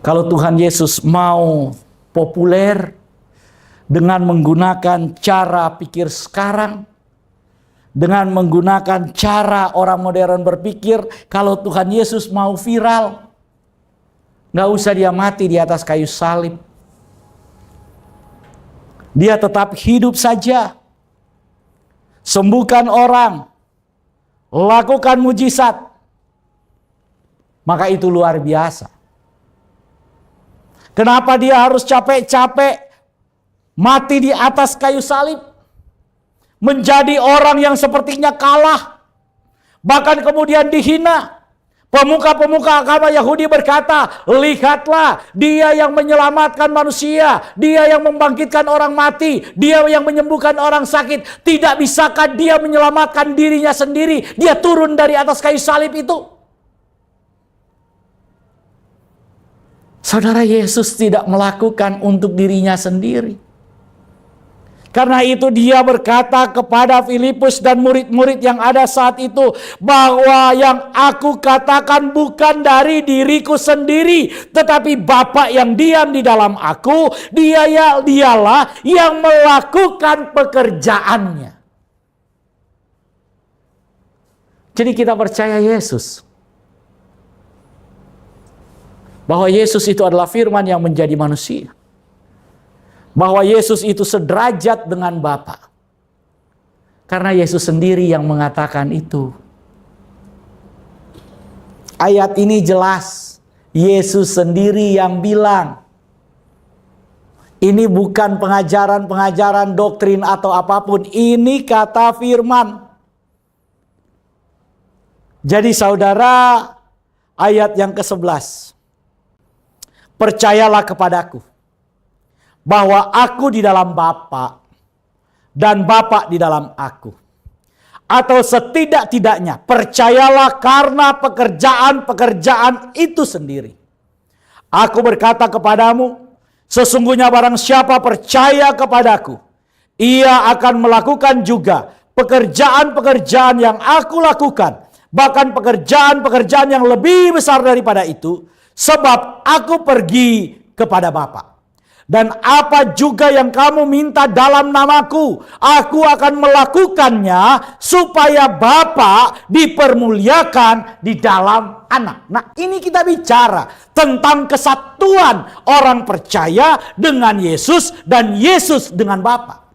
Kalau Tuhan Yesus mau populer dengan menggunakan cara pikir sekarang, dengan menggunakan cara orang modern berpikir, kalau Tuhan Yesus mau viral, nggak usah dia mati di atas kayu salib. Dia tetap hidup saja, sembuhkan orang, lakukan mujizat, maka itu luar biasa. Kenapa dia harus capek-capek mati di atas kayu salib? Menjadi orang yang sepertinya kalah. Bahkan kemudian dihina. Pemuka-pemuka agama Yahudi berkata, lihatlah dia yang menyelamatkan manusia. Dia yang membangkitkan orang mati. Dia yang menyembuhkan orang sakit. Tidak bisakah dia menyelamatkan dirinya sendiri? Dia turun dari atas kayu salib itu. Saudara, Yesus tidak melakukan untuk dirinya sendiri. Karena itu dia berkata kepada Filipus dan murid-murid yang ada saat itu, bahwa yang aku katakan bukan dari diriku sendiri, tetapi Bapa yang diam di dalam aku, dialah yang melakukan pekerjaannya. Jadi kita percaya Yesus. Bahwa Yesus itu adalah firman yang menjadi manusia. Bahwa Yesus itu sederajat dengan Bapa. Karena Yesus sendiri yang mengatakan itu. Ayat ini jelas. Yesus sendiri yang bilang. Ini bukan pengajaran-pengajaran doktrin atau apapun. Ini kata firman. Jadi saudara, ayat yang ke-11. Percayalah kepadaku bahwa aku di dalam Bapa dan Bapa di dalam aku. Atau setidak-tidaknya percayalah karena pekerjaan-pekerjaan itu sendiri. Aku berkata kepadamu, sesungguhnya barang siapa percaya kepadaku, ia akan melakukan juga pekerjaan-pekerjaan yang aku lakukan, bahkan pekerjaan-pekerjaan yang lebih besar daripada itu, sebab aku pergi kepada Bapa. Dan apa juga yang kamu minta dalam namaku, aku akan melakukannya supaya Bapa dipermuliakan di dalam Anak. Nah, ini kita bicara tentang kesatuan orang percaya dengan Yesus dan Yesus dengan Bapa.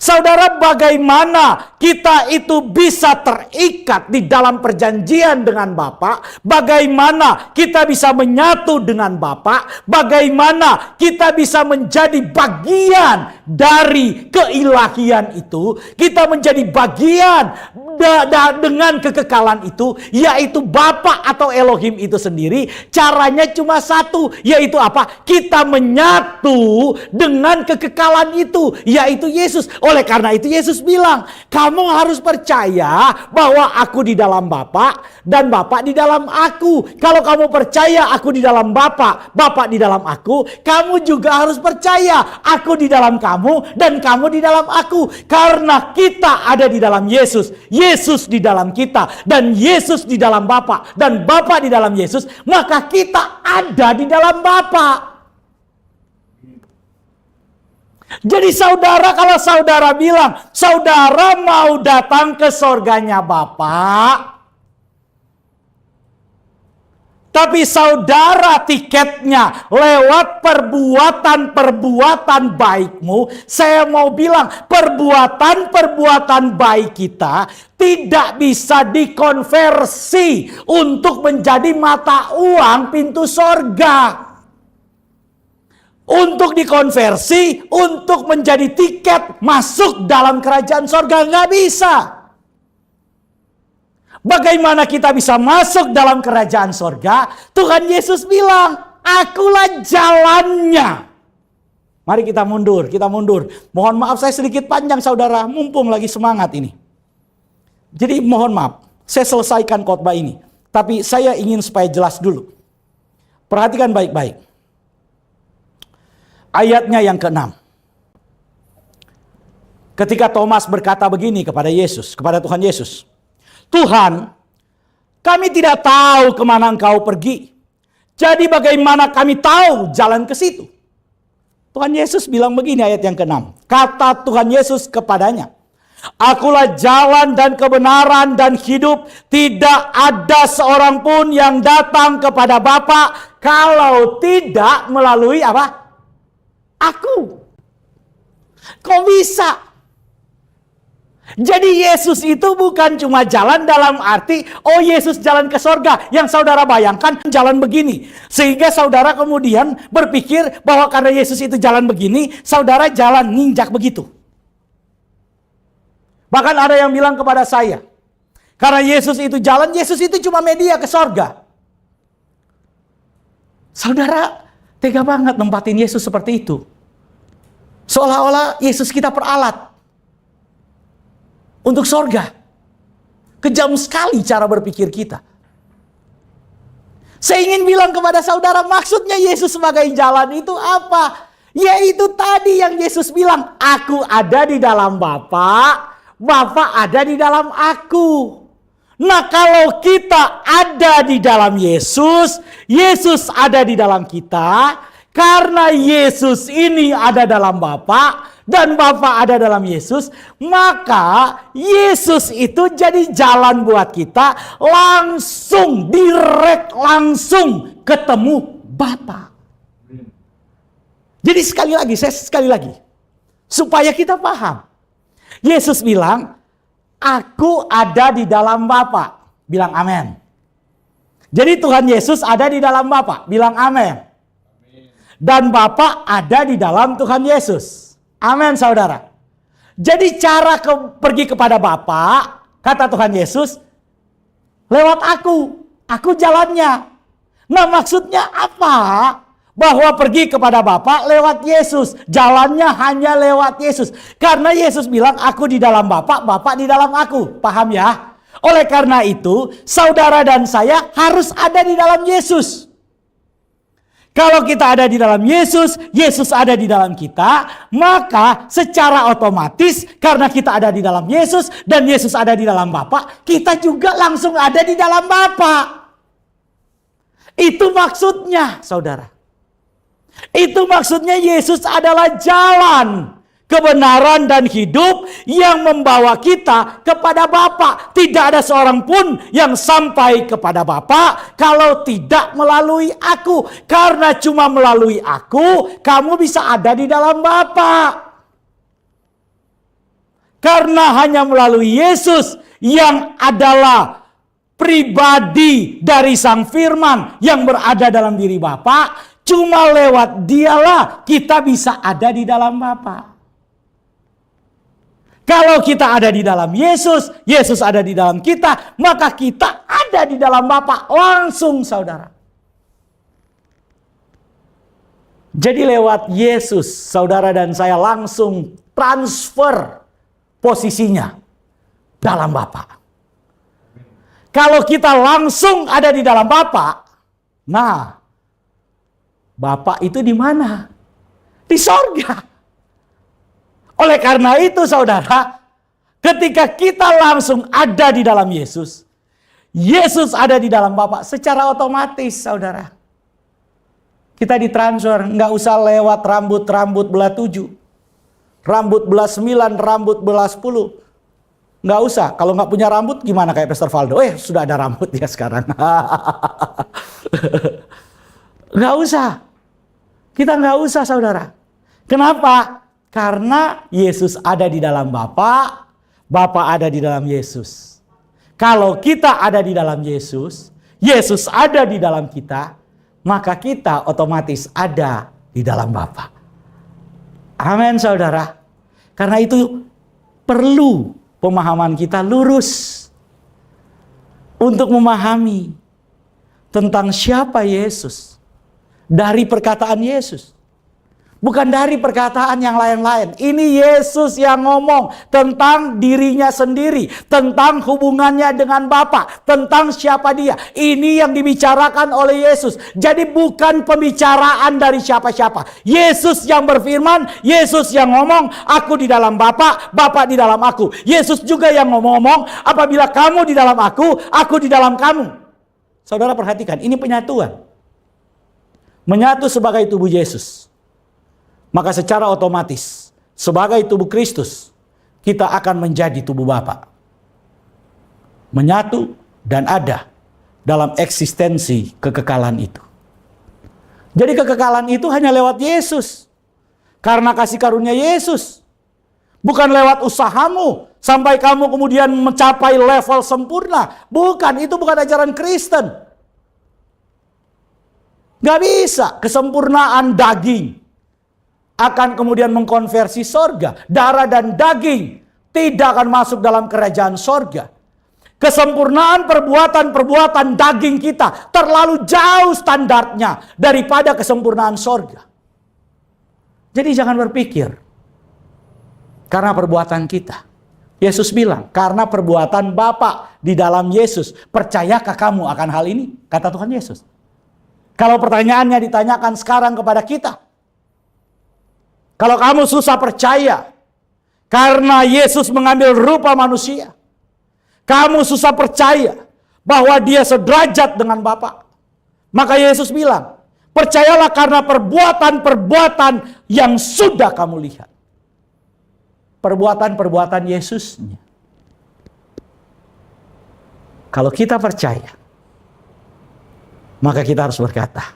Saudara, bagaimana kita itu bisa terikat di dalam perjanjian dengan Bapa? Bagaimana kita bisa menyatu dengan Bapa? Bagaimana kita bisa menjadi bagian dari keilahian itu? Kita menjadi bagian dengan kekekalan itu, yaitu Bapa atau Elohim itu sendiri. Caranya cuma satu, yaitu apa? Kita menyatu dengan kekekalan itu, yaitu Yesus. Oleh karena itu Yesus bilang, kamu harus percaya bahwa aku di dalam Bapa dan Bapa di dalam aku. Kalau kamu percaya aku di dalam Bapa, Bapa di dalam aku, kamu juga harus percaya aku di dalam kamu dan kamu di dalam aku. Karena kita ada di dalam Yesus, Yesus di dalam kita, dan Yesus di dalam Bapa, dan Bapa di dalam Yesus, maka kita ada di dalam Bapa. Jadi saudara, kalau saudara bilang saudara mau datang ke sorganya Bapa, tapi saudara tiketnya lewat perbuatan-perbuatan baikmu, saya mau bilang perbuatan-perbuatan baik kita tidak bisa dikonversi untuk menjadi mata uang pintu sorga. Untuk dikonversi, untuk menjadi tiket masuk dalam kerajaan sorga, nggak bisa. Bagaimana kita bisa masuk dalam kerajaan sorga? Tuhan Yesus bilang, akulah jalannya. Mari kita mundur, kita mundur. Mohon maaf saya sedikit panjang saudara, mumpung lagi semangat ini. Jadi mohon maaf, saya selesaikan khotbah ini. Tapi saya ingin supaya jelas dulu. Perhatikan baik-baik. Ayatnya yang ke-6. Ketika Thomas berkata begini kepada Yesus, kepada Tuhan Yesus. Tuhan, kami tidak tahu kemana engkau pergi. Jadi bagaimana kami tahu jalan ke situ? Tuhan Yesus bilang begini, ayat yang ke-6. Kata Tuhan Yesus kepadanya, akulah jalan dan kebenaran dan hidup. Tidak ada seorang pun yang datang kepada Bapa kalau tidak melalui apa? Aku. Kok bisa? Jadi Yesus itu bukan cuma jalan dalam arti, oh Yesus jalan ke sorga. Yang saudara bayangkan jalan begini. Sehingga saudara kemudian berpikir bahwa karena Yesus itu jalan begini, saudara jalan ninjak begitu. Bahkan ada yang bilang kepada saya, karena Yesus itu jalan, Yesus itu cuma media ke sorga. Saudara tega banget nempatin Yesus seperti itu. Seolah-olah Yesus kita peralat untuk sorga. Kejam sekali cara berpikir kita. Saya ingin bilang kepada saudara, maksudnya Yesus sebagai jalan itu apa? Yaitu tadi yang Yesus bilang, aku ada di dalam Bapa, Bapa ada di dalam aku. Nah, kalau kita ada di dalam Yesus, Yesus ada di dalam kita. Karena Yesus ini ada dalam Bapa dan Bapa ada dalam Yesus, maka Yesus itu jadi jalan buat kita langsung, direct, langsung ketemu Bapa. Jadi sekali lagi, supaya kita paham. Yesus bilang, aku ada di dalam Bapa. Bilang amin. Jadi Tuhan Yesus ada di dalam Bapa. Bilang amin. Dan Bapa ada di dalam Tuhan Yesus. Amin saudara. Jadi cara pergi kepada Bapa, kata Tuhan Yesus, lewat aku. Aku jalannya. Nah maksudnya apa? Bahwa pergi kepada Bapa lewat Yesus. Jalannya hanya lewat Yesus. Karena Yesus bilang aku di dalam Bapa, Bapa di dalam aku. Paham ya? Oleh karena itu, saudara dan saya harus ada di dalam Yesus. Kalau kita ada di dalam Yesus, Yesus ada di dalam kita, maka secara otomatis karena kita ada di dalam Yesus dan Yesus ada di dalam Bapa, kita juga langsung ada di dalam Bapa. Itu maksudnya, saudara. Itu maksudnya Yesus adalah jalan, kebenaran dan hidup yang membawa kita kepada Bapa. Tidak ada seorang pun yang sampai kepada Bapa kalau tidak melalui aku. Karena cuma melalui aku, kamu bisa ada di dalam Bapa. Karena hanya melalui Yesus yang adalah pribadi dari Sang Firman yang berada dalam diri Bapa, cuma lewat dialah kita bisa ada di dalam Bapa. Kalau kita ada di dalam Yesus, Yesus ada di dalam kita, maka kita ada di dalam Bapa langsung, saudara. Jadi lewat Yesus, saudara dan saya langsung transfer posisinya dalam Bapa. Kalau kita langsung ada di dalam Bapa, nah, Bapa itu di mana? Di sorga. Oleh karena itu, saudara, ketika kita langsung ada di dalam Yesus, Yesus ada di dalam Bapa secara otomatis, saudara. Kita ditransfer, nggak usah lewat rambut belah 7, rambut belah 9, rambut belah 10. Nggak usah. Kalau nggak punya rambut gimana kayak Pastor Valdo? Sudah ada rambut ya sekarang. Nggak usah. Kita nggak usah, saudara. Kenapa? Karena Yesus ada di dalam Bapa, Bapa ada di dalam Yesus. Kalau kita ada di dalam Yesus, Yesus ada di dalam kita, maka kita otomatis ada di dalam Bapa. Amin, saudara. Karena itu perlu pemahaman kita lurus untuk memahami tentang siapa Yesus dari perkataan Yesus. Bukan dari perkataan yang lain-lain. Ini Yesus yang ngomong tentang dirinya sendiri. Tentang hubungannya dengan Bapa. Tentang siapa dia. Ini yang dibicarakan oleh Yesus. Jadi bukan pembicaraan dari siapa-siapa. Yesus yang berfirman. Yesus yang ngomong. Aku di dalam Bapa. Bapa di dalam aku. Yesus juga yang ngomong. Apabila kamu di dalam aku di dalam kamu. Saudara perhatikan. Ini penyatuan. Menyatu sebagai tubuh Yesus. Maka secara otomatis sebagai tubuh Kristus kita akan menjadi tubuh Bapa. Menyatu dan ada dalam eksistensi kekekalan itu. Jadi kekekalan itu hanya lewat Yesus. Karena kasih karunia Yesus. Bukan lewat usahamu sampai kamu kemudian mencapai level sempurna. Bukan, itu bukan ajaran Kristen. Gak bisa kesempurnaan daging akan kemudian mengkonversi sorga. Darah dan daging tidak akan masuk dalam kerajaan sorga. Kesempurnaan perbuatan-perbuatan daging kita terlalu jauh standarnya daripada kesempurnaan sorga. Jadi jangan berpikir karena perbuatan kita. Yesus bilang, karena perbuatan Bapa di dalam Yesus. Percayakah kamu akan hal ini? Kata Tuhan Yesus. Kalau pertanyaannya ditanyakan sekarang kepada kita, kalau kamu susah percaya karena Yesus mengambil rupa manusia, kamu susah percaya bahwa dia sederajat dengan Bapa, maka Yesus bilang, percayalah karena perbuatan-perbuatan yang sudah kamu lihat. Perbuatan-perbuatan Yesusnya. Kalau kita percaya, maka kita harus berkata,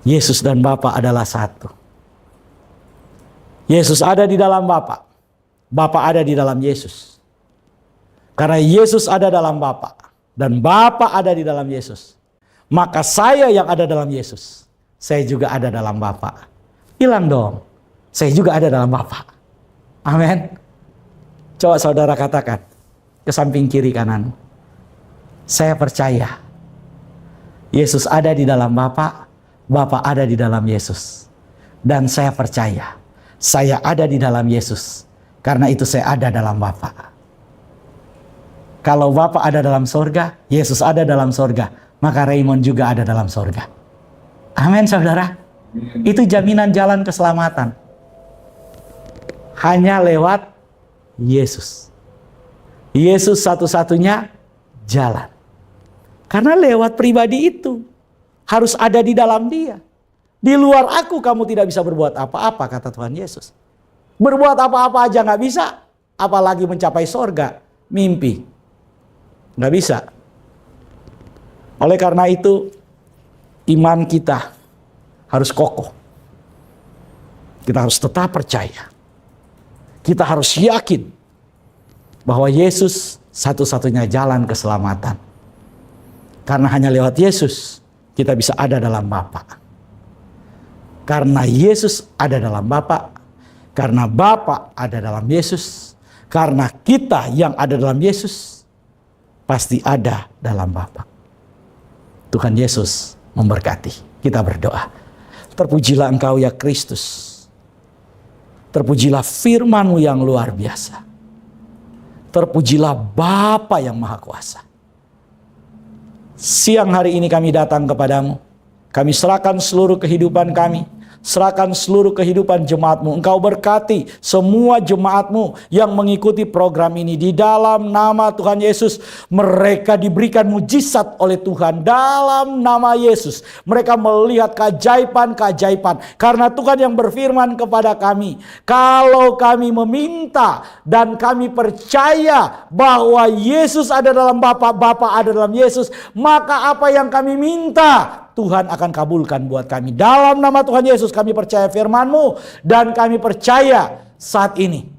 Yesus dan Bapa adalah satu. Yesus ada di dalam Bapa. Bapa ada di dalam Yesus. Karena Yesus ada dalam Bapa dan Bapa ada di dalam Yesus, maka saya yang ada dalam Yesus, saya juga ada dalam Bapa. Bilang dong, saya juga ada dalam Bapa. Amin. Coba saudara katakan ke samping kiri kanan. Saya percaya Yesus ada di dalam Bapa, Bapa ada di dalam Yesus. Dan saya percaya saya ada di dalam Yesus. Karena itu saya ada dalam Bapa. Kalau Bapa ada dalam sorga, Yesus ada dalam sorga, maka Raymond juga ada dalam sorga. Amin, saudara. Itu jaminan jalan keselamatan. Hanya lewat Yesus. Yesus satu-satunya jalan. Karena lewat pribadi itu harus ada di dalam Dia. Di luar aku kamu tidak bisa berbuat apa-apa, kata Tuhan Yesus. Berbuat apa-apa aja nggak bisa, apalagi mencapai sorga, mimpi. Nggak bisa. Oleh karena itu, iman kita harus kokoh. Kita harus tetap percaya. Kita harus yakin bahwa Yesus satu-satunya jalan keselamatan. Karena hanya lewat Yesus kita bisa ada dalam Bapa. Karena Yesus ada dalam Bapa, karena Bapa ada dalam Yesus, karena kita yang ada dalam Yesus pasti ada dalam Bapa. Tuhan Yesus memberkati. Kita berdoa. Terpujilah Engkau ya Kristus. Terpujilah firman-Mu yang luar biasa. Terpujilah Bapa yang Maha Kuasa. Siang hari ini kami datang kepadamu. Kami serahkan seluruh kehidupan kami. Serahkan seluruh kehidupan jemaat-Mu. Engkau berkati semua jemaat-Mu yang mengikuti program ini. Di dalam nama Tuhan Yesus, mereka diberikan mujizat oleh Tuhan. Dalam nama Yesus, mereka melihat keajaiban-keajaiban. Karena Tuhan yang berfirman kepada kami, kalau kami meminta dan kami percaya bahwa Yesus ada dalam Bapa, Bapa ada dalam Yesus, maka apa yang kami minta Tuhan akan kabulkan buat kami. Dalam nama Tuhan Yesus kami percaya firman-Mu. Dan kami percaya saat ini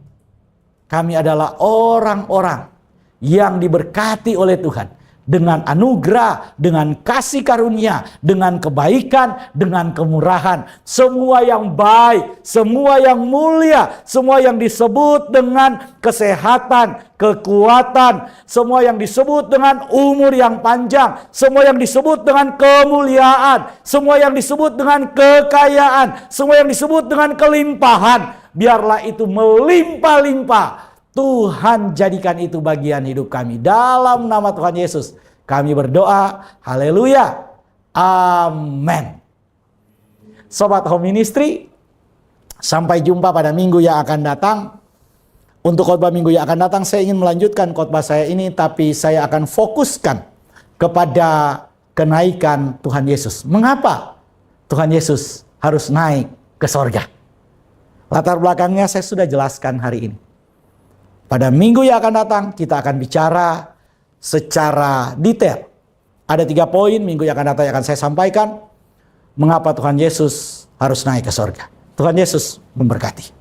kami adalah orang-orang yang diberkati oleh Tuhan. Dengan anugerah, dengan kasih karunia, dengan kebaikan, dengan kemurahan. Semua yang baik, semua yang mulia, semua yang disebut dengan kesehatan, kekuatan, semua yang disebut dengan umur yang panjang, semua yang disebut dengan kemuliaan, semua yang disebut dengan kekayaan, semua yang disebut dengan kelimpahan. Biarlah itu melimpah-limpah. Tuhan jadikan itu bagian hidup kami. Dalam nama Tuhan Yesus kami berdoa. Haleluya. Amin. Sobat Home Ministry, sampai jumpa pada minggu yang akan datang. Untuk khotbah minggu yang akan datang, saya ingin melanjutkan khotbah saya ini, tapi saya akan fokuskan kepada kenaikan Tuhan Yesus. Mengapa Tuhan Yesus harus naik ke sorga? Latar belakangnya saya sudah jelaskan hari ini. Pada minggu yang akan datang kita akan bicara secara detail. Ada 3 poin minggu yang akan datang yang akan saya sampaikan. Mengapa Tuhan Yesus harus naik ke sorga. Tuhan Yesus memberkati.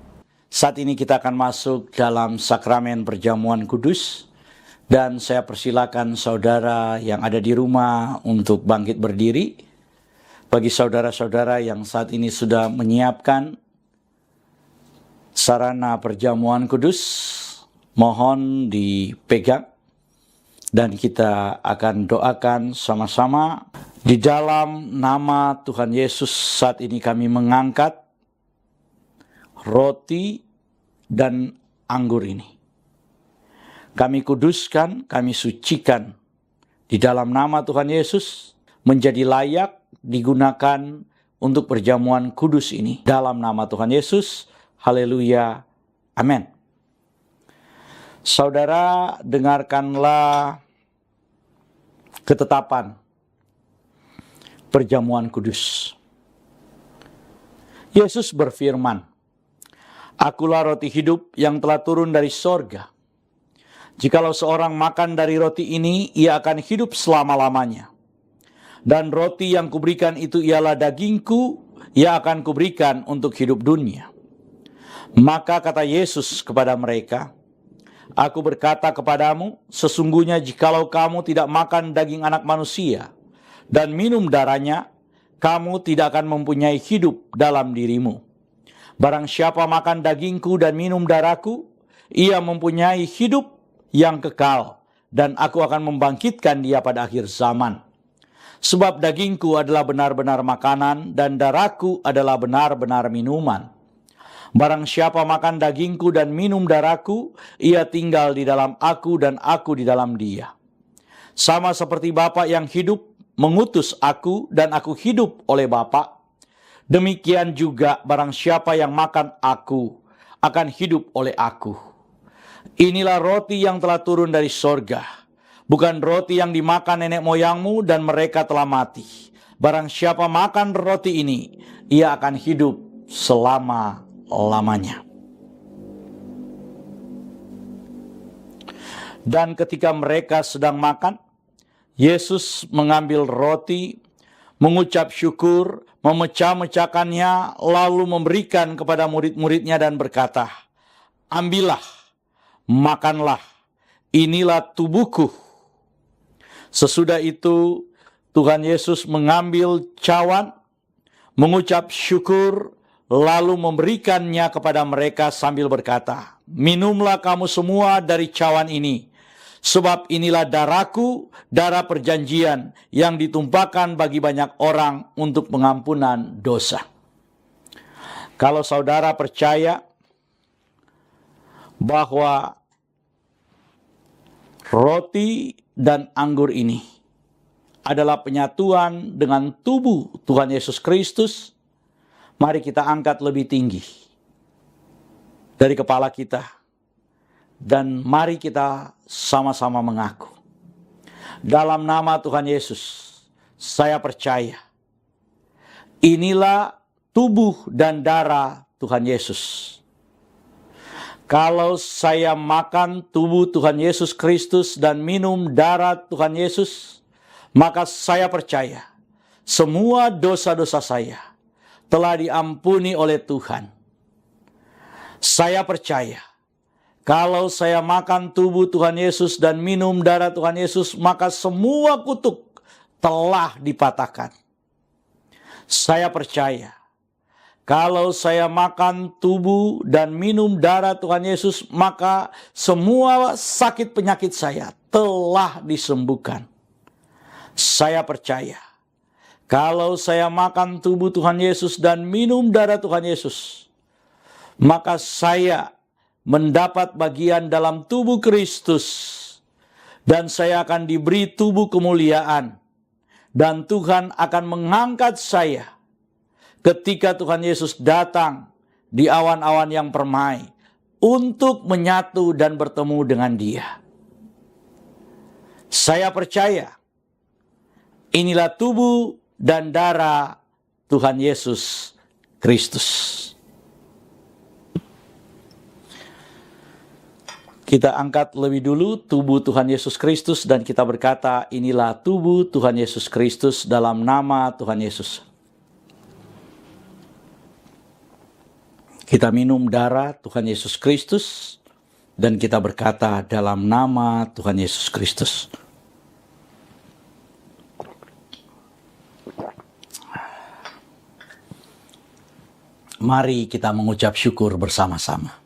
Saat ini kita akan masuk dalam sakramen perjamuan kudus. Dan saya persilakan saudara yang ada di rumah untuk bangkit berdiri. Bagi saudara-saudara yang saat ini sudah menyiapkan sarana perjamuan kudus, mohon dipegang dan kita akan doakan sama-sama. Di dalam nama Tuhan Yesus saat ini kami mengangkat roti dan anggur ini. Kami kuduskan, kami sucikan di dalam nama Tuhan Yesus menjadi layak digunakan untuk perjamuan kudus ini. Dalam nama Tuhan Yesus, haleluya, amin. Saudara, dengarkanlah ketetapan perjamuan kudus. Yesus berfirman, "Akulah roti hidup yang telah turun dari sorga. Jikalau seorang makan dari roti ini, ia akan hidup selama-lamanya. Dan roti yang kuberikan itu ialah dagingku, ia akan kuberikan untuk hidup dunia." Maka kata Yesus kepada mereka, "Aku berkata kepadamu, sesungguhnya jikalau kamu tidak makan daging anak manusia dan minum darahnya, kamu tidak akan mempunyai hidup dalam dirimu. Barang siapa makan dagingku dan minum darahku, ia mempunyai hidup yang kekal, dan aku akan membangkitkan dia pada akhir zaman. Sebab dagingku adalah benar-benar makanan, dan darahku adalah benar-benar minuman. Barang siapa makan dagingku dan minum darahku, ia tinggal di dalam aku dan aku di dalam dia. Sama seperti Bapa yang hidup mengutus aku dan aku hidup oleh Bapa, demikian juga barang siapa yang makan aku akan hidup oleh aku. Inilah roti yang telah turun dari sorga, bukan roti yang dimakan nenek moyangmu dan mereka telah mati. Barang siapa makan roti ini, ia akan hidup selama-lamanya. Dan ketika mereka sedang makan, Yesus mengambil roti, mengucap syukur, memecah-mecahkannya, lalu memberikan kepada murid-muridnya dan berkata, "Ambillah, makanlah, inilah tubuhku." Sesudah itu, Tuhan Yesus mengambil cawan, mengucap syukur, lalu memberikannya kepada mereka sambil berkata, "Minumlah kamu semua dari cawan ini, sebab inilah darahku, darah perjanjian yang ditumpahkan bagi banyak orang untuk pengampunan dosa." Kalau saudara percaya bahwa roti dan anggur ini adalah penyatuan dengan tubuh Tuhan Yesus Kristus, mari kita angkat lebih tinggi dari kepala kita, dan mari kita sama-sama mengaku, dalam nama Tuhan Yesus, saya percaya inilah tubuh dan darah Tuhan Yesus. Kalau saya makan tubuh Tuhan Yesus Kristus dan minum darah Tuhan Yesus, maka saya percaya semua dosa-dosa saya telah diampuni oleh Tuhan. Saya percaya kalau saya makan tubuh Tuhan Yesus dan minum darah Tuhan Yesus, maka semua kutuk telah dipatahkan. Saya percaya kalau saya makan tubuh dan minum darah Tuhan Yesus, maka semua sakit penyakit saya telah disembuhkan. Saya percaya kalau saya makan tubuh Tuhan Yesus dan minum darah Tuhan Yesus, maka saya mendapat bagian dalam tubuh Kristus, dan saya akan diberi tubuh kemuliaan, dan Tuhan akan mengangkat saya ketika Tuhan Yesus datang di awan-awan yang permai untuk menyatu dan bertemu dengan Dia. Saya percaya inilah tubuh dan darah Tuhan Yesus Kristus. Kita angkat lebih dulu tubuh Tuhan Yesus Kristus dan kita berkata, inilah tubuh Tuhan Yesus Kristus dalam nama Tuhan Yesus. Kita minum darah Tuhan Yesus Kristus dan kita berkata dalam nama Tuhan Yesus Kristus. Mari kita mengucap syukur bersama-sama.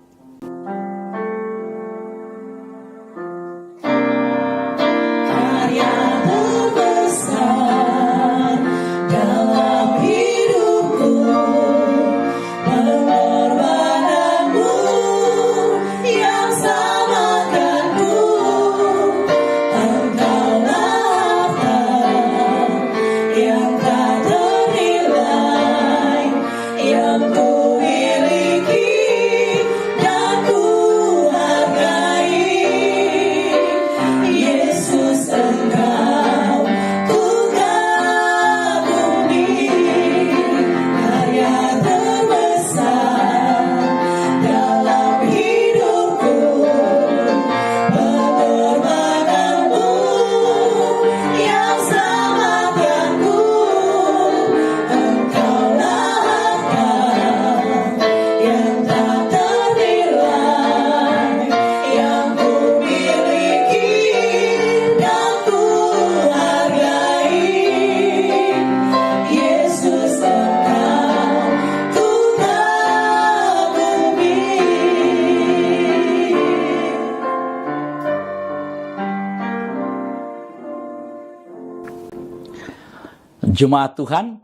Jemaat Tuhan,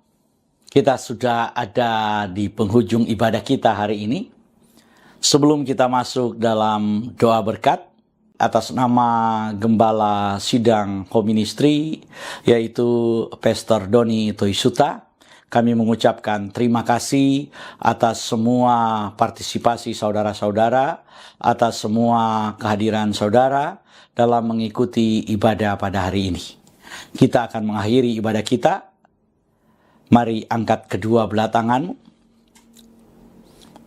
kita sudah ada di penghujung ibadah kita hari ini. Sebelum kita masuk dalam doa berkat, atas nama Gembala Sidang Home Ministry, yaitu Pastor Doni Toisuta, kami mengucapkan terima kasih atas semua partisipasi saudara-saudara, atas semua kehadiran saudara dalam mengikuti ibadah pada hari ini. Kita akan mengakhiri ibadah kita. Mari angkat kedua belah tanganmu,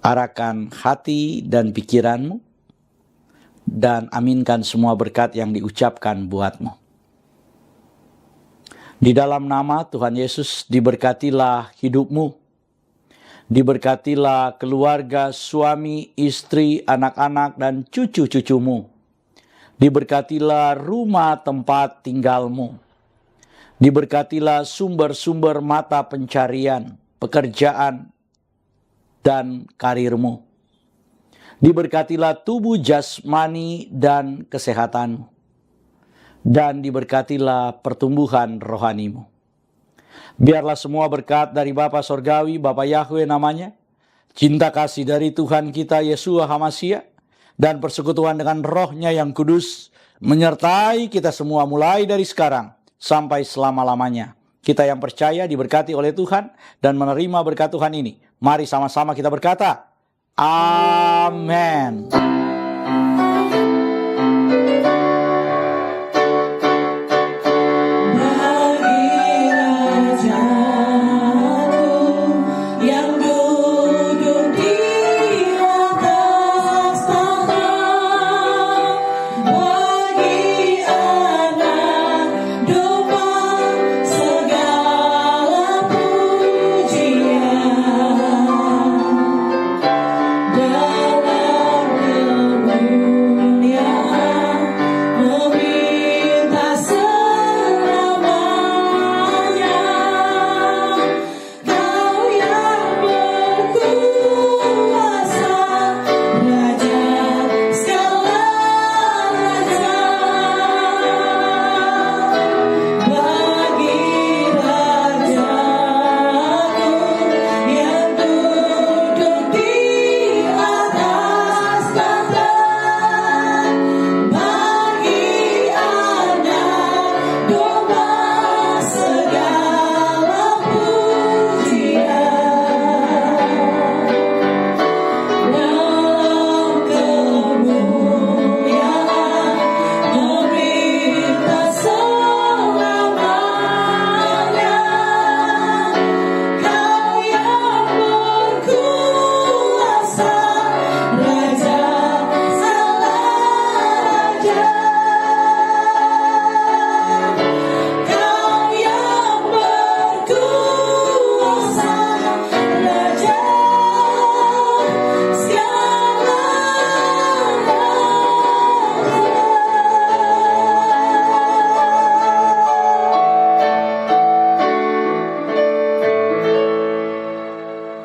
arahkan hati dan pikiranmu, dan aminkan semua berkat yang diucapkan buatmu. Di dalam nama Tuhan Yesus, diberkatilah hidupmu, diberkatilah keluarga, suami, istri, anak-anak, dan cucu-cucumu. Diberkatilah rumah tempat tinggalmu. Diberkatilah sumber-sumber mata pencarian, pekerjaan, dan karirmu. Diberkatilah tubuh jasmani dan kesehatanmu. Dan diberkatilah pertumbuhan rohanimu. Biarlah semua berkat dari Bapa Sorgawi, Bapa Yahweh namanya, cinta kasih dari Tuhan kita Yeshua HaMashiach, dan persekutuan dengan rohnya yang kudus, menyertai kita semua mulai dari sekarang sampai selama-lamanya. Kita yang percaya diberkati oleh Tuhan dan menerima berkat Tuhan ini. Mari sama-sama kita berkata, amin.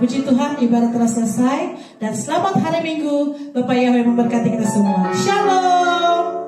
Puji Tuhan, ibadah telah selesai. Dan selamat hari Minggu. Bapak Yahweh memberkati kita semua. Shalom.